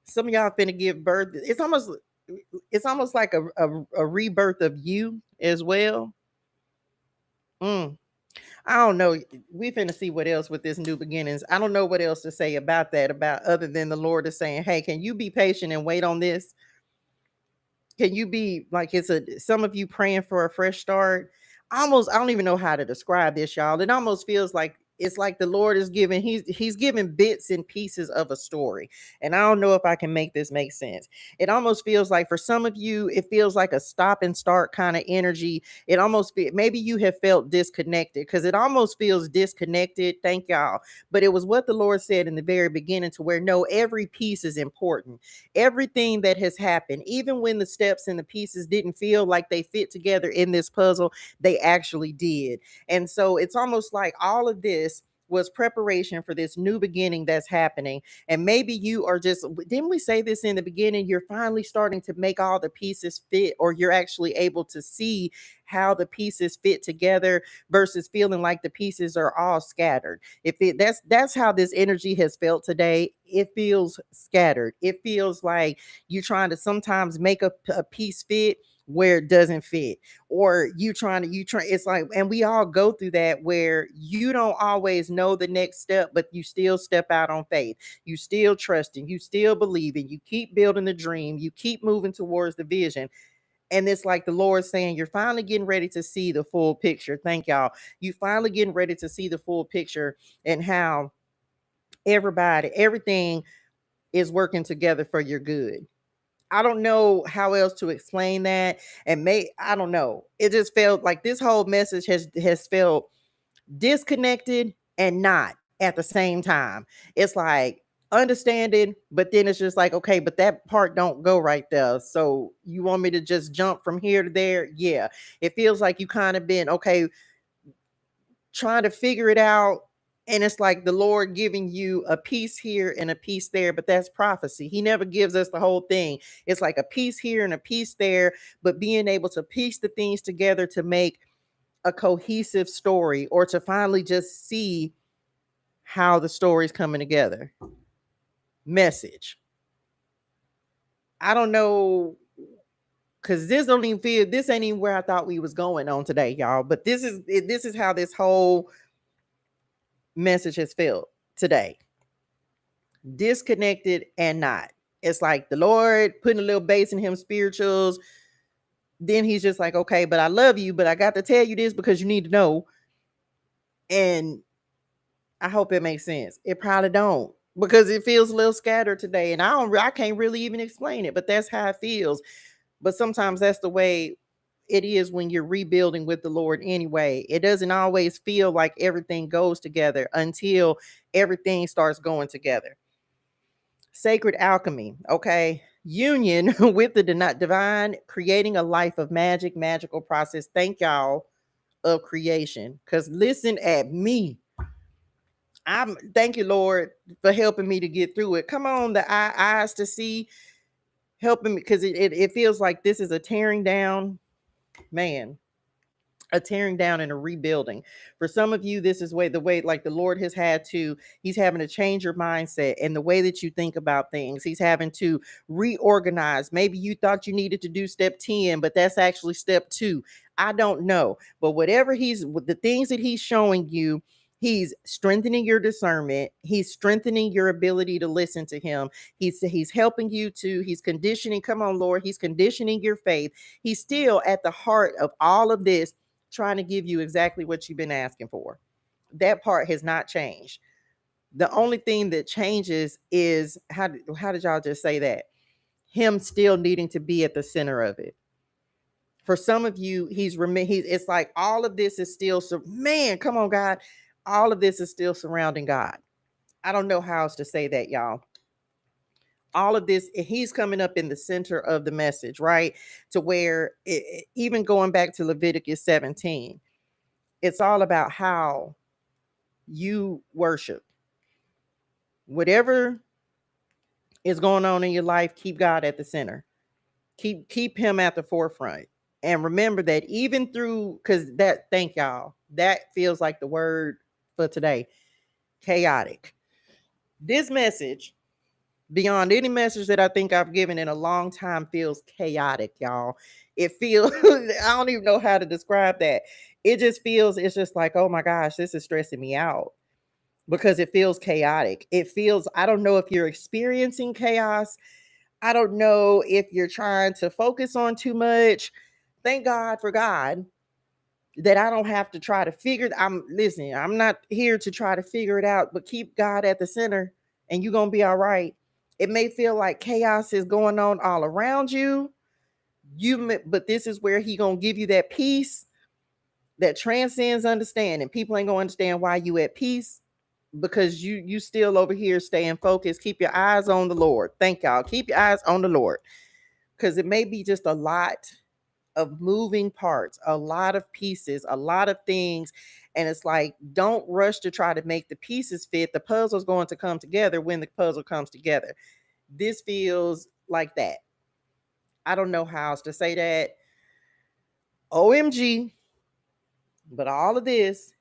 Some of y'all finna give birth. It's almost like a rebirth of you as well. I don't know. We finna see what else with this new beginnings. I don't know what else to say about that, about other than the Lord is saying, hey, can you be patient and wait on this? Can you be like, some of you praying for a fresh start? Almost, I don't even know how to describe this, y'all. It almost feels like it's like the Lord is giving, he's giving bits and pieces of a story. And I don't know if I can make this make sense. It almost feels like for some of you, it feels like a stop and start kind of energy. It almost maybe you have felt disconnected, because it almost feels disconnected. Thank y'all. But it was what the Lord said in the very beginning, to where no, every piece is important. Everything that has happened, even when the steps and the pieces didn't feel like they fit together in this puzzle, they actually did. And so it's almost like all of this was preparation for this new beginning that's happening. And maybe you are just, didn't we say this in the beginning? You're finally starting to make all the pieces fit, or you're actually able to see how the pieces fit together versus feeling like the pieces are all scattered. That's how this energy has felt today. It feels scattered. It feels like you're trying to sometimes make a piece fit where it doesn't fit, or it's like, and we all go through that, where you don't always know the next step, but you still step out on faith. You still trusting, you still believing, you keep building the dream, you keep moving towards the vision. And it's like the Lord saying, you're finally getting ready to see the full picture. Thank y'all. You finally getting ready to see the full picture, and how everything is working together for your good. I don't know how else to explain that. I don't know. It just felt like this whole message has felt disconnected and not at the same time. It's like understanding, but then it's just like, okay, but that part don't go right there. So you want me to just jump from here to there? Yeah. It feels like you kind of been, okay, trying to figure it out. And it's like the Lord giving you a piece here and a piece there, but that's prophecy. He never gives us the whole thing. It's like a piece here and a piece there, but being able to piece the things together to make a cohesive story, or to finally just see how the story's coming together. Message. I don't know, because this ain't even where I thought we was going on today, y'all. But this is how this whole message has felt today. Disconnected and not. It's like the Lord putting a little bass in him, spirituals. Then he's just like, okay, but I love you, but I got to tell you this because you need to know. And I hope it makes sense. It probably don't, because it feels a little scattered today. And I can't really even explain it, but that's how it feels. But sometimes that's the way it is when you're rebuilding with the Lord anyway. It doesn't always feel like everything goes together until everything starts going together. Sacred alchemy, okay? Union with the divine, creating a life of magical process. Thank y'all of creation. Because listen at me. I'm thank you, Lord, for helping me to get through it. Come on, the eyes to see, helping me, because it feels like this is a tearing down, man, a tearing down and a rebuilding. For some of you, this is the way like the Lord has had to, he's having to change your mindset and the way that you think about things. He's having to reorganize. Maybe you thought you needed to do step 10, but that's actually step 2. I don't know. But whatever the things that he's showing you, he's strengthening your discernment. He's strengthening your ability to listen to him. He's helping you to, he's conditioning, come on, Lord, he's conditioning your faith. He's still at the heart of all of this, trying to give you exactly what you've been asking for. That part has not changed. The only thing that changes is how did y'all just say that? Him still needing to be at the center of it. For some of you, it's like all of this is still, man, come on, God. All of this is still surrounding God. I don't know how else to say that, y'all. All of this, he's coming up in the center of the message, right? To where even going back to Leviticus 17, it's all about how you worship. Whatever is going on in your life, keep God at the center. Keep him at the forefront. And remember that even through, because that, thank y'all, that feels like the word for today, chaotic. This message, beyond any message that I think I've given in a long time, feels chaotic, y'all. It feels, I don't even know how to describe that. It just feels, it's just like, oh my gosh, this is stressing me out. Because it feels chaotic. It feels, I don't know if you're experiencing chaos. I don't know if you're trying to focus on too much. Thank God for God that I don't have to try to I'm not here to try to figure it out, but keep God at the center and you're going to be all right. It may feel like chaos is going on all around you. But this is where he going to give you that peace that transcends understanding. People ain't going to understand why you at peace, because you still over here staying focused. Keep your eyes on the Lord. Thank y'all. Keep your eyes on the Lord, because it may be just a lot of moving parts, a lot of pieces, a lot of things. And it's like, don't rush to try to make the pieces fit. The puzzle's going to come together when the puzzle comes together. This feels like that. I don't know how else to say that. OMG. But all of this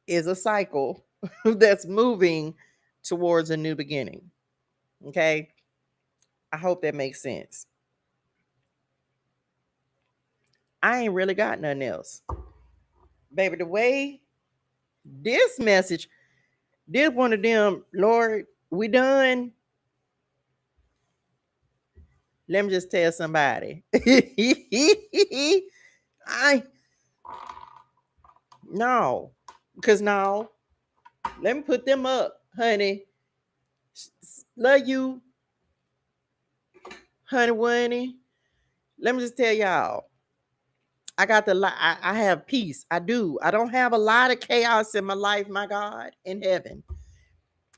is a cycle that's moving towards a new beginning. Okay. I hope that makes sense. I ain't really got nothing else. Baby, the way this message, this one of them, Lord, we done. Let me just tell somebody. I no, because now let me put them up, honey. Love you, honey, Winnie. Let me just tell y'all. I got I have peace. I do. I don't have a lot of chaos in my life, my God, in heaven.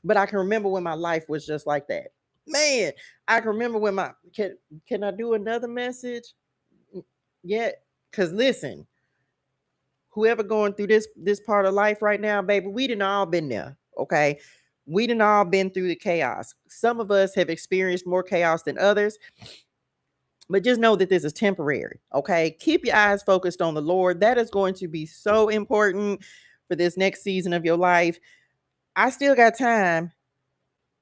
But I can remember when my life was just like that. Man, I can remember when can I do another message? Yeah, because listen, whoever going through this part of life right now, baby, we done all been there. Okay. We done all been through the chaos. Some of us have experienced more chaos than others. But just know that this is temporary, okay? Keep your eyes focused on the Lord. That is going to be so important for this next season of your life. I still got time.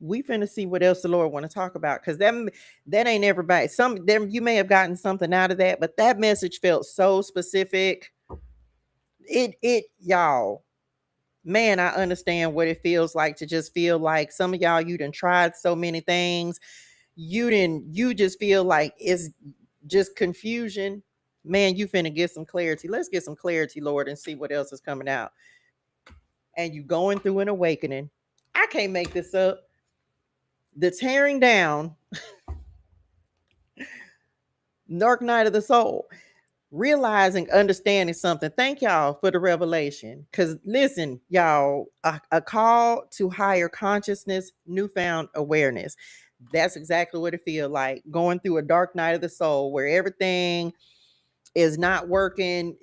We finna see what else the Lord want to talk about, because that ain't everybody. Some them you may have gotten something out of that, but that message felt so specific. It y'all, man, I understand what it feels like to just feel like some of y'all, you done tried so many things. You just feel like it's just confusion. Man, you finna get some clarity. Let's get some clarity, Lord, and see what else is coming out. And you going through an awakening. I can't make this up. The tearing down Dark night of the soul. Realizing, understanding something. Thank y'all for the revelation. Because listen, y'all, a call to higher consciousness, newfound awareness. That's exactly what it feels like, going through a dark night of the soul where everything is not working,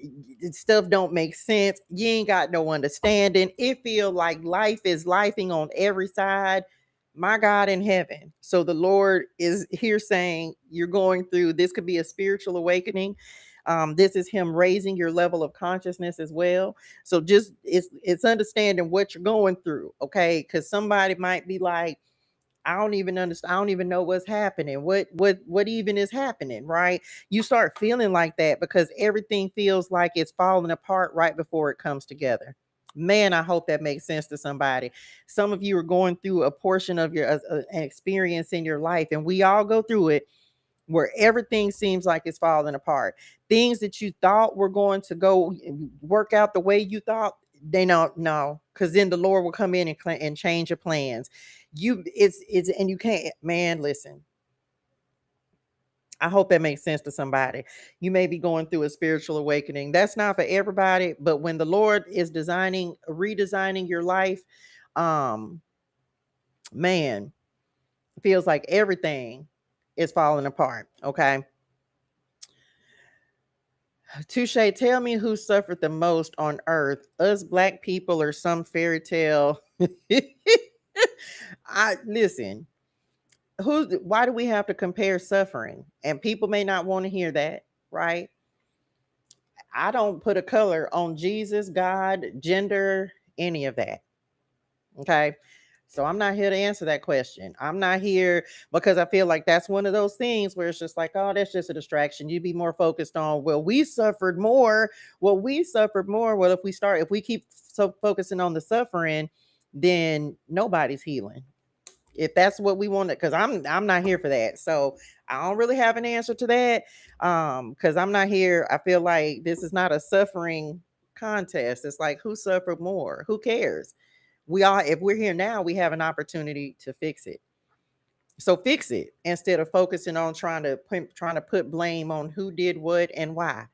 stuff don't make sense, you ain't got no understanding, it feel like life is lifing on every side. My God in heaven. So the Lord is here saying you're going through this, could be a spiritual awakening. This is him raising your level of consciousness as well. So just it's understanding what you're going through, okay? Because somebody might be like, I don't even understand. I don't even know what's happening. What even is happening, right? You start feeling like that because everything feels like it's falling apart right before it comes together. Man, I hope that makes sense to somebody. Some of you are going through a portion of your an experience in your life, and we all go through it, where everything seems like it's falling apart. Things that you thought were going to go work out the way you thought, they don't know, because then the Lord will come in and change your plans. It's and you can't, man, listen. I hope that makes sense to somebody. You may be going through a spiritual awakening. That's not for everybody, but when the Lord is redesigning your life, um, man, it feels like everything is falling apart. Okay. Touche, tell me who suffered the most on earth, us black people or some fairy tale? I listen, why do we have to compare suffering? And people may not want to hear that, right? I don't put a color on Jesus, God, gender, any of that. Okay. So I'm not here to answer that question. I'm not here because I feel like that's one of those things where it's just like, oh, that's just a distraction. You'd be more focused on, well, we suffered more. Well, we suffered more. Well, if we keep so focusing on the suffering, then nobody's healing. If that's what we want, because I'm not here for that. So I don't really have an answer to that. Because I'm not here. I feel like this is not a suffering contest. It's like, who suffered more? Who cares? If we're here now, we have an opportunity to fix it. So fix it instead of focusing on trying to put blame on who did what and why.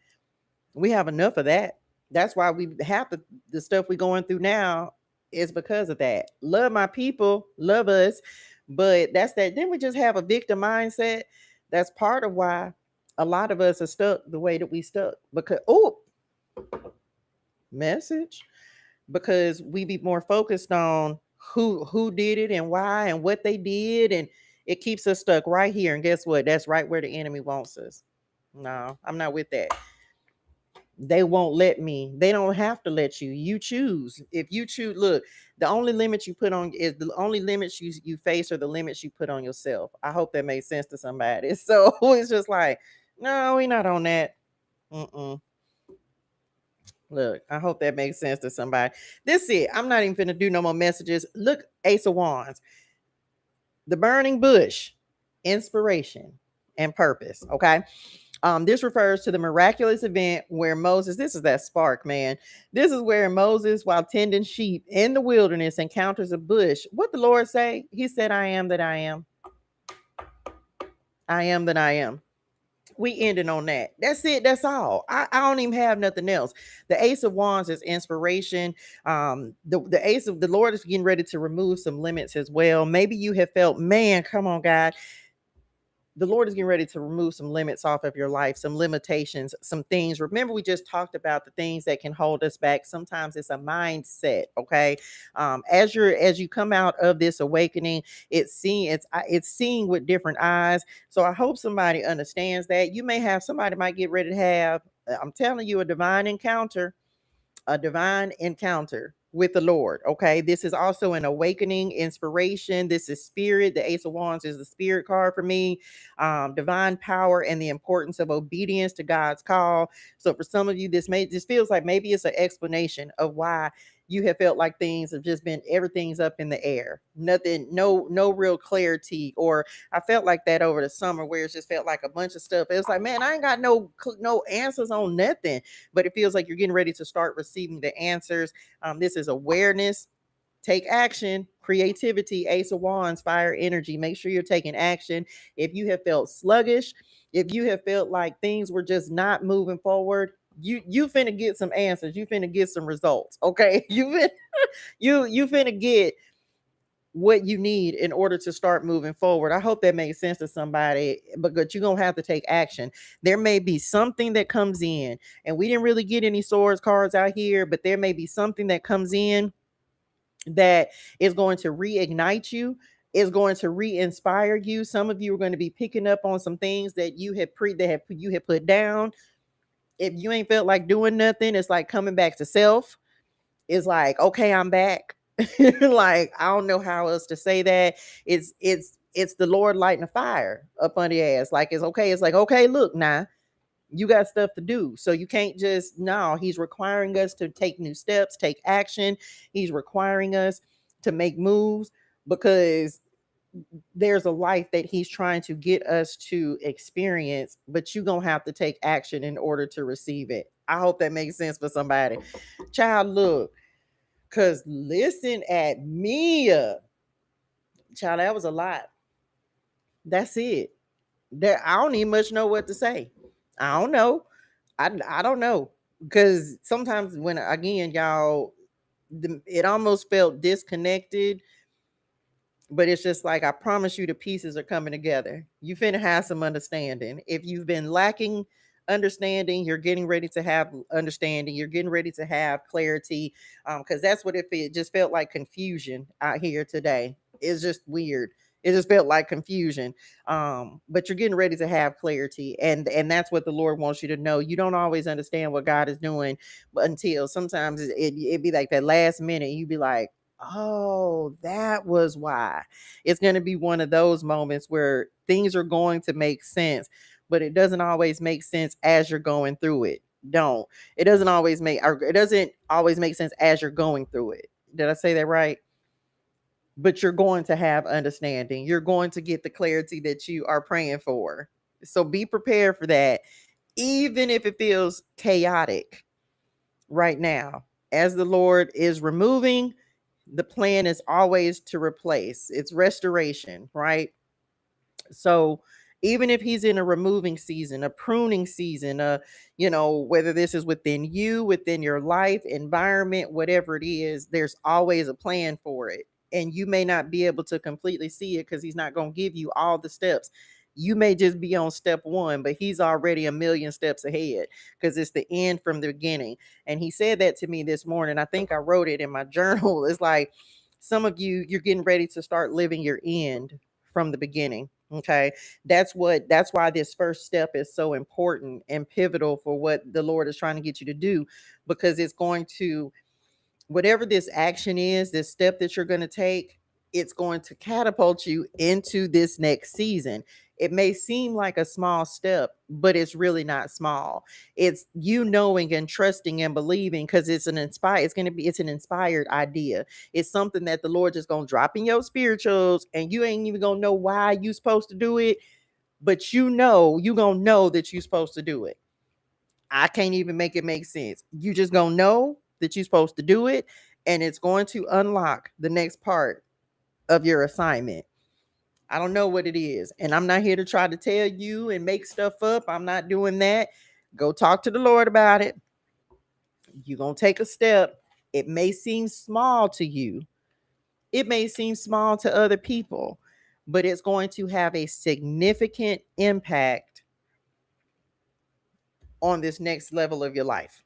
We have enough of that. That's why we have the stuff we're going through now is because of that. Love my people, love us, but that's that. Then we just have a victim mindset. That's part of why a lot of us are stuck the way that we stuck. Because message, because we be more focused on who did it and why and what they did, and it keeps us stuck right here. And guess what? That's right where the enemy wants us. No, I'm not with that. They won't let me. They don't have to let you. You choose. If you choose, look, the only limits you put on is the only limits you face are the limits you put on yourself. I hope that makes sense to somebody. So it's just like, no, we're not on that. Mm-mm. Look, I hope that makes sense to somebody. This it. I'm not even gonna do no more messages. Look, Ace of Wands, the burning bush, inspiration and purpose. Okay. This refers to the miraculous event where Moses, this is that spark, man. This is where Moses, while tending sheep in the wilderness, encounters a bush. What the Lord say? He said, I am that I am. I am that I am. We ending on that. That's it. That's all. I don't even have nothing else. The Ace of Wands is inspiration. The Ace of the Lord is getting ready to remove some limits as well. Maybe you have felt, man, come on, God. The Lord is getting ready to remove some limits off of your life, some limitations, some things. Remember, we just talked about the things that can hold us back. Sometimes it's a mindset. Okay, as you come out of this awakening, it's seeing with different eyes. So I hope somebody understands that. You may have somebody might get ready to have. I'm telling you, a divine encounter with the Lord. Okay. This is also an awakening inspiration. This is spirit. The Ace of Wands is the spirit card for me. Divine power and the importance of obedience to God's call. So for some of you, this feels like maybe it's an explanation of why you have felt like things have just been everything's up in the air. Nothing, no real clarity. Or I felt like that over the summer where it just felt like a bunch of stuff. It was like, man, I ain't got no answers on nothing, but it feels like you're getting ready to start receiving the answers. This is awareness. Take action. Creativity, Ace of Wands, fire energy. Make sure you're taking action. If you have felt sluggish, if you have felt like things were just not moving forward, you finna get some answers. You finna get some results. Okay. You finna get what you need in order to start moving forward. I hope that makes sense to somebody, but you're gonna have to take action. There may be something that comes in, and we didn't really get any swords cards out here, but there may be something that comes in that is going to reignite you, is going to re-inspire you. Some of you are going to be picking up on some things that you had put down. If you ain't felt like doing nothing, it's like coming back to self. It's like, okay, I'm back. Like, I don't know how else to say that. It's the Lord lighting a fire up on the ass. Like, it's okay. It's like, okay, look, now you got stuff to do. So you can't just, no, he's requiring us to take new steps, take action. He's requiring us to make moves because there's a life that he's trying to get us to experience, but you're going to have to take action in order to receive it. I hope that makes sense for somebody. Child, look, because listen at me. Child, that was a lot. That's it. There, I don't even much know what to say. I don't know. I don't know, because sometimes when, again, y'all, it almost felt disconnected, but it's just like, I promise you the pieces are coming together. You finna have some understanding. If you've been lacking understanding, you're getting ready to have understanding. You're getting ready to have clarity, because that's what it just felt like, confusion out here today. It's just weird. It just felt like confusion, but you're getting ready to have clarity, and that's what the Lord wants you to know. You don't always understand what God is doing, but until sometimes it be like that last minute, you be like, oh, that was why. It's going to be one of those moments where things are going to make sense, but it doesn't always make sense as you're going through it. Don't. It doesn't always make, or it doesn't always make sense as you're going through it. Did I say that right? But you're going to have understanding. You're going to get the clarity that you are praying for. So be prepared for that, even if it feels chaotic right now. As the Lord is removing, the plan is always to replace. It's restoration, right? So even if he's in a removing season, a pruning season, whether this is within you, within your life, environment, whatever it is, there's always a plan for it. And you may not be able to completely see it because he's not going to give you all the steps. You may just be on step one, but he's already a million steps ahead because it's the end from the beginning. And he said that to me this morning. I think I wrote it in my journal. It's like, some of you, you're getting ready to start living your end from the beginning. Okay. That's why this first step is so important and pivotal for what the Lord is trying to get you to do, because it's going to, whatever this action is, this step that you're going to take, it's going to catapult you into this next season. It may seem like a small step, but it's really not small. It's you knowing and trusting and believing, because it's an inspired idea. It's something that the Lord just gonna drop in your spirituals, and you ain't even gonna know why you supposed to do it, but you gonna know that you're supposed to do it. I can't even make it make sense. You just gonna know that you're supposed to do it, and it's going to unlock the next part of your assignment. I don't know what it is, and I'm not here to try to tell you and make stuff up. I'm not doing that. Go talk to the Lord about it. You're gonna take a step. It may seem small to you. It may seem small to other people, but it's going to have a significant impact on this next level of your life.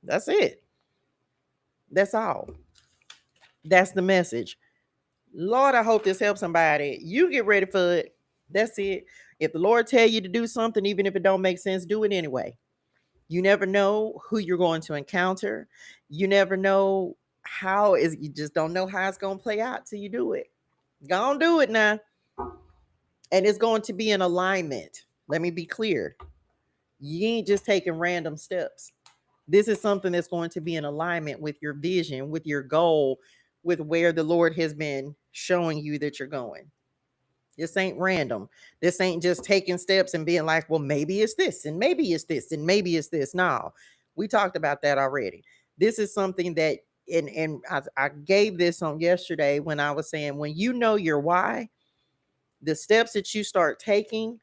That's it. That's all. That's the message. Lord, I hope this helps somebody. You get ready for it. That's it. If the Lord tell you to do something, even if it don't make sense, do it anyway. You never know who you're going to encounter. You never know you just don't know how it's going to play out till you do it. Go on, do it now. And it's going to be in alignment. Let me be clear. You ain't just taking random steps. This is something that's going to be in alignment with your vision, with your goal, with where the Lord has been showing you that you're going. This ain't random. This ain't just taking steps and being like, well, maybe it's this, and maybe it's this, and maybe it's this. No, we talked about that already. This is something that I gave this on yesterday when I was saying, when you know your why, the steps that you start taking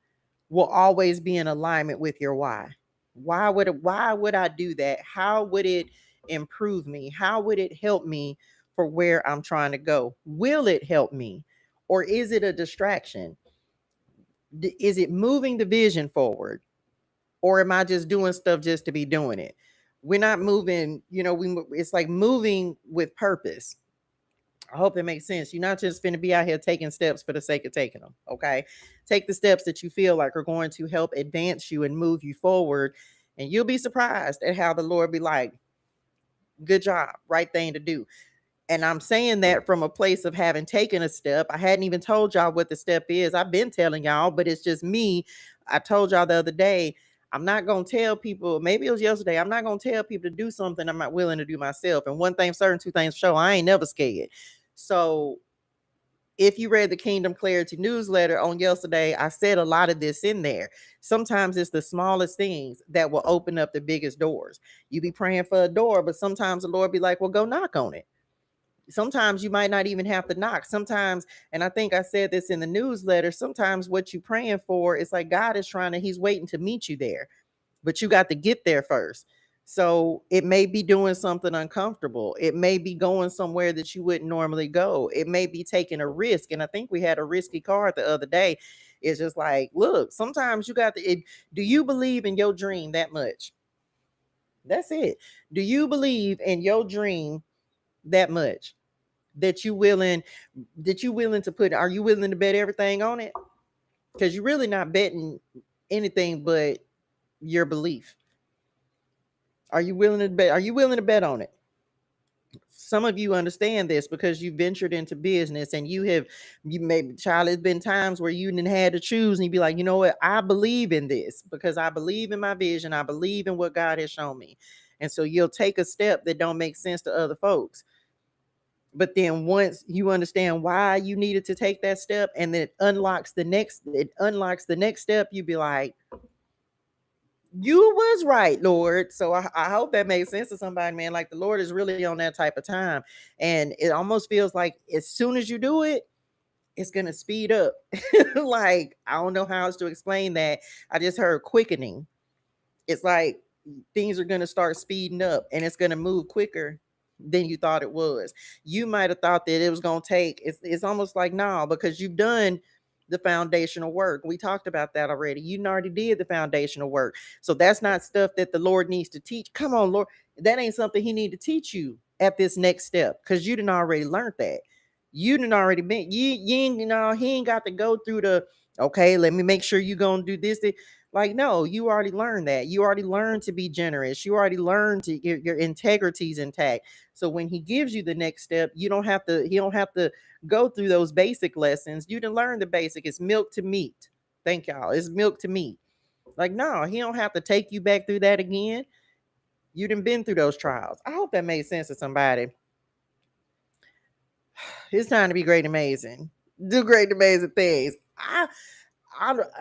will always be in alignment with your why. Why would I do that? How would it improve me? How would it help me for where I'm trying to go? Will it help me? Or is it a distraction? Is it moving the vision forward? Or am I just doing stuff just to be doing it? We're not moving, it's like moving with purpose. I hope that makes sense. You're not just finna be out here taking steps for the sake of taking them. Okay. Take the steps that you feel like are going to help advance you and move you forward. And you'll be surprised at how the Lord be like, good job, right thing to do. And I'm saying that from a place of having taken a step. I hadn't even told y'all what the step is. I've been telling y'all, but it's just me. I told y'all the other day, I'm not going to tell people, maybe it was yesterday, I'm not going to tell people to do something I'm not willing to do myself. And one thing certain, two things show, I ain't never scared. So if you read the Kingdom Clarity newsletter on yesterday, I said a lot of this in there. Sometimes it's the smallest things that will open up the biggest doors. You be praying for a door, but sometimes the Lord be like, well, go knock on it. Sometimes you might not even have to knock. Sometimes, and I think I said this in the newsletter, sometimes what you're praying for is like God is he's waiting to meet you there, but you got to get there first. So it may be doing something uncomfortable. It may be going somewhere that you wouldn't normally go. It may be taking a risk. And I think we had a risky card the other day. It's just like, look, sometimes you got to, do you believe in your dream that much? That's it. Do you believe in your dream that much? That you willing to put, are you willing to bet everything on it? Because you're really not betting anything but your belief. Are you willing to bet on it? Some of you understand this because you ventured into business and you maybe, child, it's been times where you didn't had to choose and you be like, you know what, I believe in this because I believe in my vision, I believe in what God has shown me. And so you'll take a step that don't make sense to other folks. But then once you understand why you needed to take that step, and then it unlocks the next step, you be like, you was right, Lord. So I hope that makes sense to somebody, man. Like the Lord is really on that type of time. And it almost feels like as soon as you do it, it's gonna speed up. Like, I don't know how else to explain that. I just heard quickening. It's like things are going to start speeding up and it's going to move quicker than you thought it was. You might have thought that it was going to take, it's almost like now, because you've done the foundational work. We talked about that already. You already did the foundational work. So that's not stuff that the Lord needs to teach. Come on, Lord. That ain't something he need to teach you at this next step, because you didn't already learned that. You didn't already been, you ain't, he ain't got to go through the, okay, let me make sure you gonna do this. Like, no, you already learned that. You already learned to be generous. You already learned to your integrity's intact. So when he gives you the next step, he don't have to go through those basic lessons. You didn't learn the basic. It's milk to meat. Thank y'all. It's milk to meat. Like, no, he don't have to take you back through that again. You done been through those trials. I hope that made sense to somebody. It's time to be great and amazing. Do great and amazing things.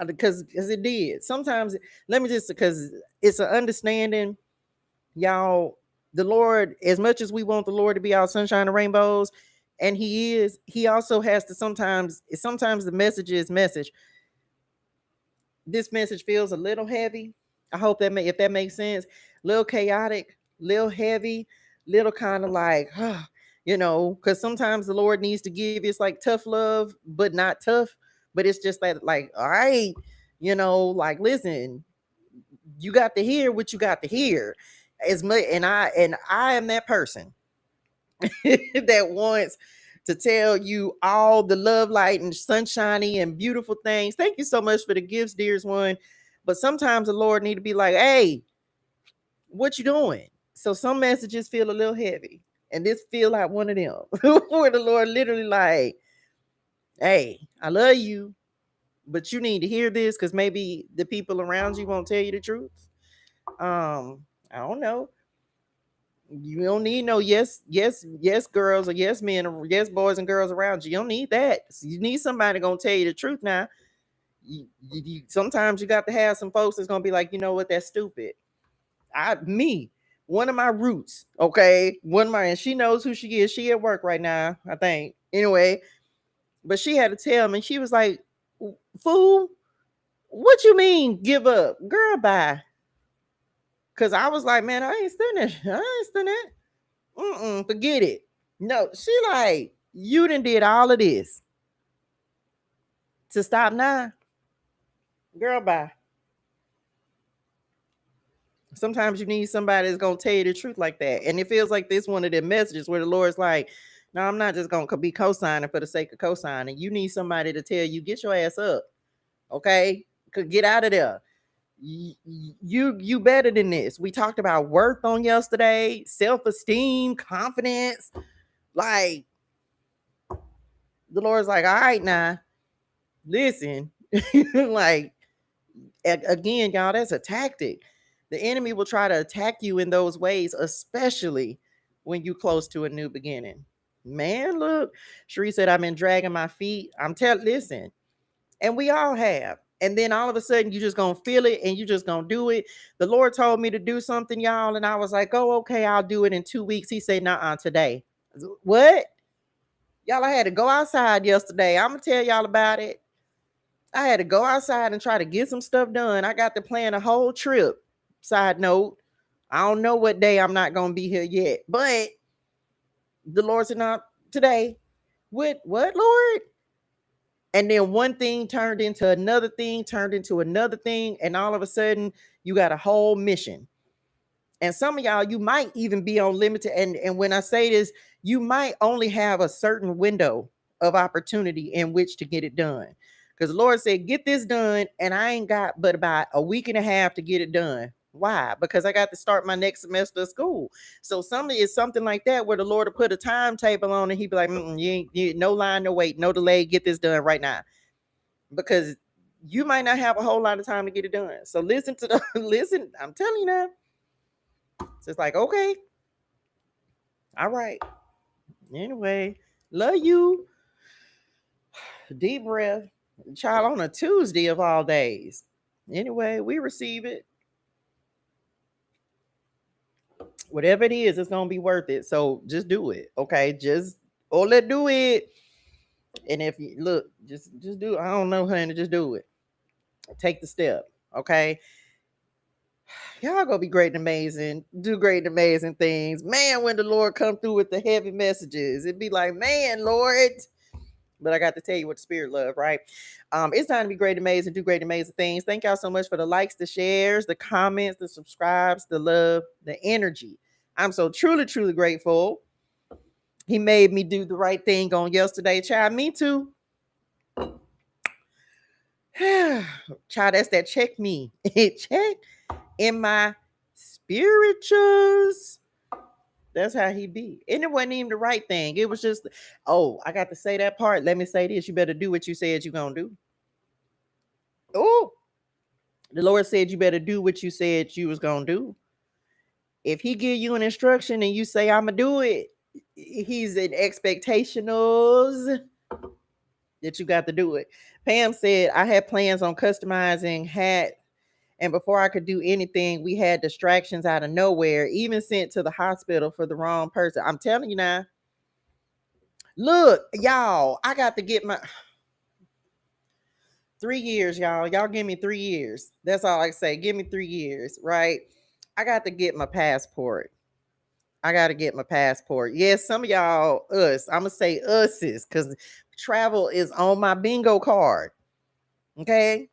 Because it did. Sometimes, let me just, because it's an understanding, y'all. The Lord, as much as we want the Lord to be our sunshine and rainbows, and he is, he also has to sometimes the message is message. This message feels a little heavy. I hope that if that makes sense, little chaotic, little heavy, little kind of like, because sometimes the Lord needs to give you, it's like tough love, but not tough. But it's just that, like, all right, like, listen, you got to hear what you got to hear. As much, and I am that person that wants to tell you all the love, light, and sunshiny and beautiful things. Thank you so much for the gifts, dearest one. But sometimes the Lord need to be like, hey, what you doing? So some messages feel a little heavy. And this feel like one of them where the Lord literally like, hey, I love you, but you need to hear this because maybe the people around you won't tell you the truth. I don't know. You don't need no yes girls or yes men or yes boys and girls around you. You don't need that. You need somebody gonna tell you the truth now. Sometimes you got to have some folks that's gonna be like, you know what, that's stupid. Me. One of my roots, okay? One of my, and she knows who she is. She at work right now, I think. Anyway, but she had to tell me, she was like, fool, what you mean give up? Girl, bye. Cause I was like, man, I ain't studying it. I ain't studying it. Forget it. No, she like, you done did all of this to stop now. Girl, bye. Sometimes you need somebody that's gonna tell you the truth like that. And it feels like this one of them messages where the Lord's like, no, I'm not just gonna be co-signing for the sake of co-signing. You need somebody to tell you, get your ass up. Okay? Could get out of there. You better than this. We talked about worth on yesterday, self-esteem, confidence. Like the Lord's like, all right, now listen. Like again, y'all, that's a tactic. The enemy will try to attack you in those ways, especially when you close to a new beginning. Man, look, Sheree said, I've been dragging my feet. Listen, and we all have. And then all of a sudden, you just gonna feel it and you just gonna do it. The Lord told me to do something, y'all, and I was like, oh, okay, I'll do it in 2 weeks. He said, nah, today. What? Y'all, I had to go outside yesterday. I'm gonna tell y'all about it. I had to go outside and try to get some stuff done. I got to plan a whole trip. Side note, I don't know what day I'm not going to be here yet, but the Lord said, not today. What, Lord? And then one thing turned into another thing, turned into another thing. And all of a sudden, you got a whole mission. And some of y'all, you might even be on limited. And when I say this, you might only have a certain window of opportunity in which to get it done. Because the Lord said, get this done. And I ain't got but about a week and a half to get it done. Why? Because I got to start my next semester of school. So it's something like that where the Lord will put a timetable on and he'd be like, you no line, no wait, no delay, get this done right now. Because you might not have a whole lot of time to get it done. So listen to listen, I'm telling you now. So it's like, okay, all right. Anyway, love you. Deep breath. Child, on a Tuesday of all days. Anyway, we receive it. Whatever it is, it's gonna be worth it. So just do it. Okay. Let's do it. And if you look, just do it. I don't know, honey, just do it. Take the step. Okay. Y'all gonna be great and amazing, do great and amazing things. Man, when the Lord come through with the heavy messages, it'd be like, man, Lord. But I got to tell you what the Spirit love, right? It's time to be great, amazing, do great, amazing things. Thank y'all so much for the likes, the shares, the comments, the subscribes, the love, the energy. I'm so truly, truly grateful. He made me do the right thing on yesterday, child. Me too. Child, that's that check me. Check in my spirituals. That's how he be. And it wasn't even the right thing. It was just, oh, I got to say that part. Let me say this. You better do what you said you're going to do. Oh, the Lord said you better do what you said you was going to do. If he give you an instruction and you say, I'm going to do it, he's in expectationals that you got to do it. Pam said, I had plans on customizing hat. And before I could do anything, we had distractions out of nowhere, even sent to the hospital for the wrong person. I'm telling you now. Look, y'all, I got to get my 3 years, y'all. Y'all give me 3 years. That's all I say. Give me 3 years, right? I got to get my passport. I got to get my passport. Yes, some of y'all, us, I'm going to say us's because travel is on my bingo card. Okay?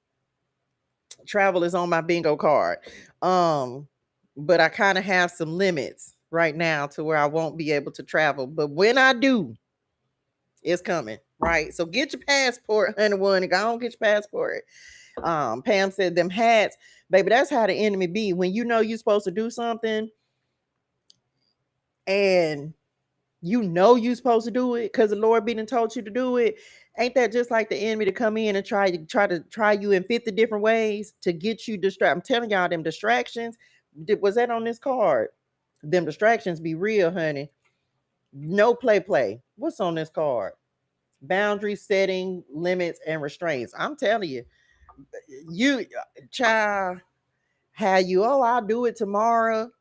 Travel is on my bingo card. But I kind of have some limits right now to where I won't be able to travel. But when I do, it's coming, right? So get your passport, honey one, and go on get your passport. Pam said them hats, baby, that's how the enemy be. When you know you're supposed to do something and you know you're supposed to do it because the Lord being told you to do it. Ain't that just like the enemy to come in and try you in 50 different ways to get you distracted? I'm telling y'all, them distractions. Was that on this card? Them distractions be real, honey. No play. What's on this card? Boundary setting, limits, and restraints. I'm telling you, you child, how you, oh, I'll do it tomorrow.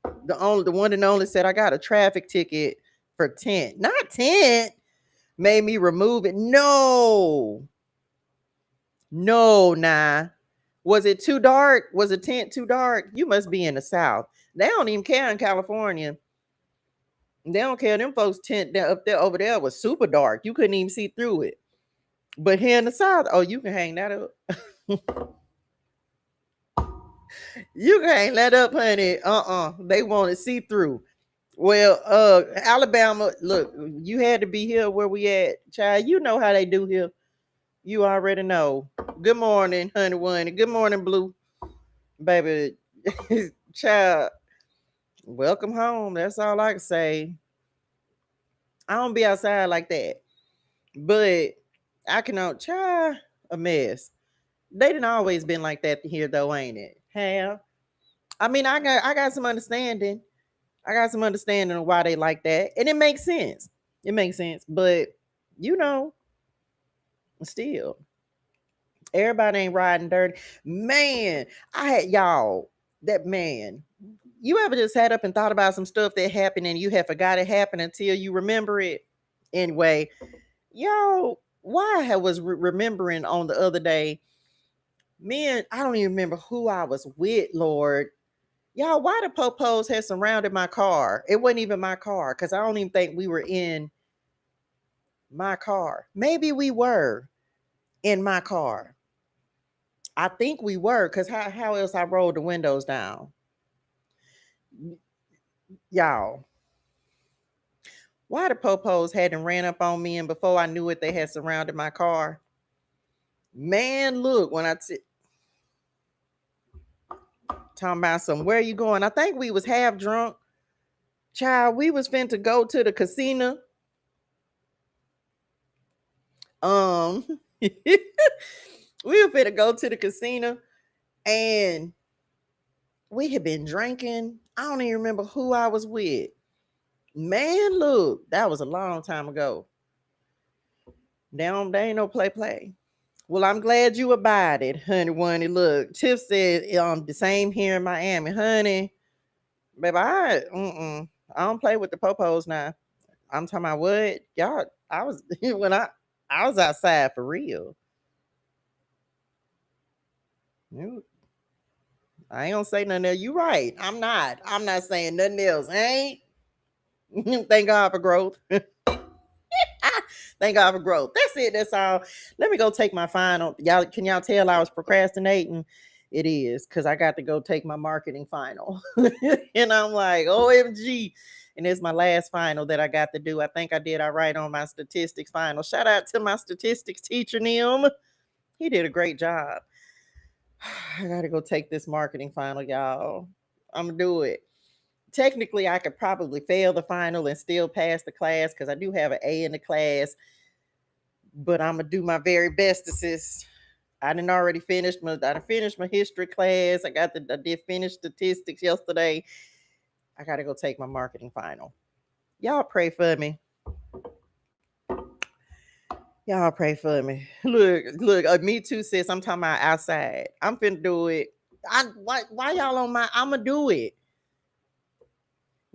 The one and only said I got a traffic ticket for tent. Not tent. Made me remove it. No. No, nah. Was it too dark? Was a tent too dark? You must be in the South. They don't even care in California. They don't care. Them folks tent up there over there was super dark. You couldn't even see through it. But here in the South, oh, you can hang that up. You can hang that up, honey. They want to see through. Well, Alabama, look, you had to be here where we at, child. You know how they do here. You already know. Good morning, honey one. Good morning, Blue. Baby, child. Welcome home. That's all I can say. I don't be outside like that. But I can child a mess. They didn't always been like that here though, ain't it? Have. I mean, I got some understanding. I got some understanding of why they like that. And it makes sense. It makes sense. But you know, still, everybody ain't riding dirty. Man, I had y'all, that man. You ever just sat up and thought about some stuff that happened and you had forgot it happened until you remember it? Anyway, y'all, why I was remembering on the other day, man, I don't even remember who I was with, Lord. Y'all, why the popos had surrounded my car? It wasn't even my car because I don't even think we were in my car. Maybe we were in my car. I think we were because how else I rolled the windows down? Y'all, why the popos hadn't ran up on me and before I knew it, they had surrounded my car? Man, look, when talking about some, where you going? I think we was half drunk. Child, we was finna go to the casino. We were finna go to the casino and we had been drinking. I don't even remember who I was with. Man, look, that was a long time ago. They ain't no play. Well, I'm glad you abided, honey. One, look, Tiff said the same here in Miami, honey. Baby, I don't play with the popos now. I'm talking about what y'all. I was when I was outside for real. I ain't gonna say nothing else. You right. I'm not. I'm not saying nothing else. I ain't. Thank God for growth. Thank God for growth. That's it. That's all. Let me go take my final. Y'all, can y'all tell I was procrastinating? It is because I got to go take my marketing final. And I'm like, OMG. And it's my last final that I got to do. I think I did all right on my statistics final. Shout out to my statistics teacher, Nim. He did a great job. I got to go take this marketing final, y'all. I'm going to do it. Technically, I could probably fail the final and still pass the class because I do have an A in the class. But I'm going to do my very best, sis. I finished my history class. I did finish statistics yesterday. I got to go take my marketing final. Y'all pray for me. Y'all pray for me. Look, me too, sis. I'm talking about outside. I'm finna do it. Why y'all on my? I'ma do it.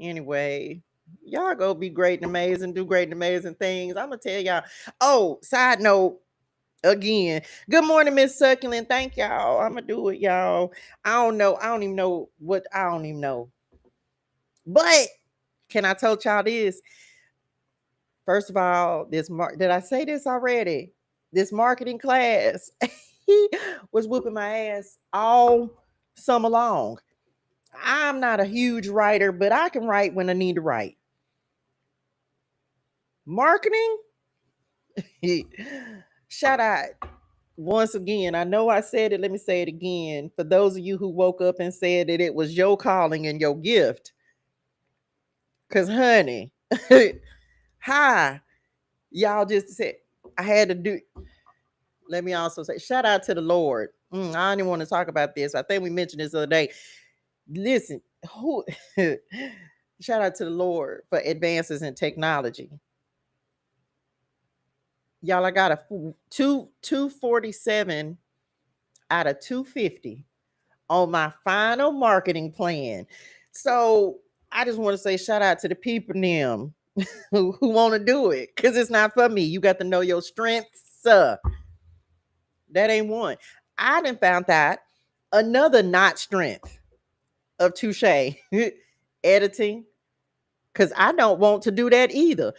Anyway, y'all go be great and amazing, do great and amazing things. I'ma tell y'all. Oh, side note, again. Good morning, Miss Succulent. Thank y'all. I'ma do it, y'all. I don't know. I don't even know what I don't even know. But can I tell y'all this? First of all, did I say this already? This marketing class, he was whooping my ass all summer long. I'm not a huge writer, but I can write when I need to write. Marketing, shout out once again. I know I said it. Let me say it again. For those of you who woke up and said that it was your calling and your gift, because honey, hi, y'all just said I had to do. Let me also say, shout out to the Lord. I don't even want to talk about this. I think we mentioned this the other day. Listen, shout out to the Lord for advances in technology. Y'all, I got a 247 out of 250 on my final marketing plan. So I just want to say shout out to the people them who want to do it, because it's not for me. You got to know your strengths. That ain't one. I done found out another not strength of Touche editing, because I don't want to do that either.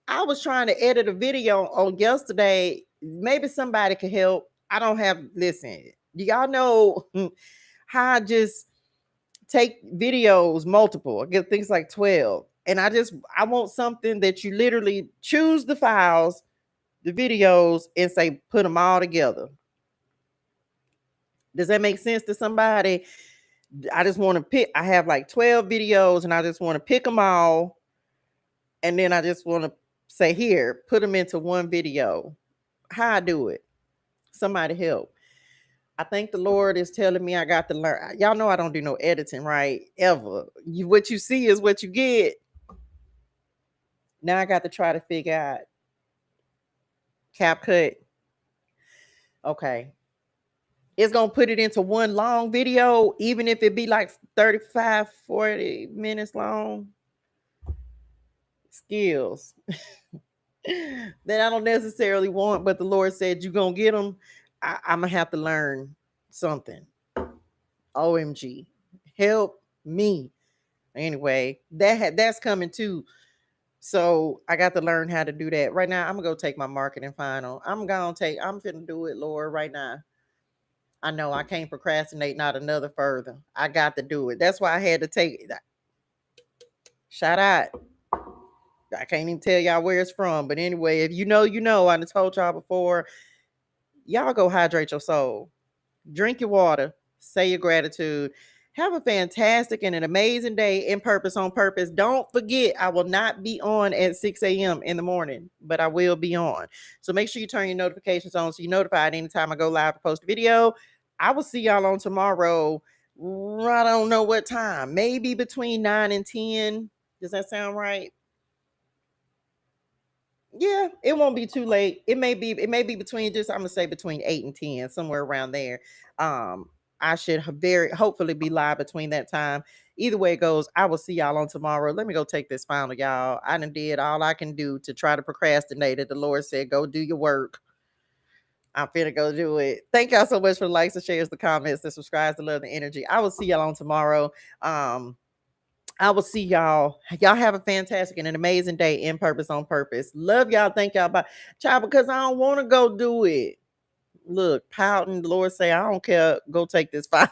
I was trying to edit a video on yesterday. Maybe somebody could help. I don't have, listen, do y'all know how I just take videos multiple? I get things like 12. And I want something that you literally choose the files, the videos, and say, put them all together. Does that make sense to somebody? I just want to pick, I have like 12 videos and I just want to pick them all. And then I just want to say, here, put them into one video. How I do it? Somebody help. I think the Lord is telling me I got to learn. Y'all know I don't do no editing, right? Ever. What you see is what you get. Now I got to try to figure out CapCut. Okay. It's going to put it into one long video, even if it be like 35, 40 minutes long. Skills that I don't necessarily want, but the Lord said you're going to get them. I'm going to have to learn something. OMG. Help me. Anyway, that's coming too. So I got to learn how to do that. Right now, I'm gonna go take my marketing final. I'm finna do it, Lord, right now. I know I can't procrastinate not another further. I got to do it. That's why I had to take it. Shout out. I can't even tell y'all where it's from. But anyway, if you know, you know. I done told y'all before. Y'all go hydrate your soul. Drink your water. Say your gratitude. Have a fantastic and an amazing day in purpose on purpose. Don't forget, I will not be on at 6 a.m. in the morning, but I will be on. So make sure you turn your notifications on so you're notified anytime I go live or post a video. I will see y'all on tomorrow. I don't know what time. Maybe between 9 and 10. Does that sound right? Yeah, it won't be too late. It may be between, just I'm gonna say between 8 and 10, somewhere around there. Um, I should very hopefully be live between that time. Either way it goes, I will see y'all on tomorrow. Let me go take this final, y'all. I done did all I can do to try to procrastinate it. The Lord said, go do your work. I'm finna go do it. Thank y'all so much for the likes, the shares, the comments, the subscribes, the love, the energy. I will see y'all on tomorrow. I will see y'all. Y'all have a fantastic and an amazing day in purpose on purpose. Love y'all. Thank y'all. Bye. Child, because I don't want to go do it. Look, pouting. The Lord say, I don't care. Go take this file.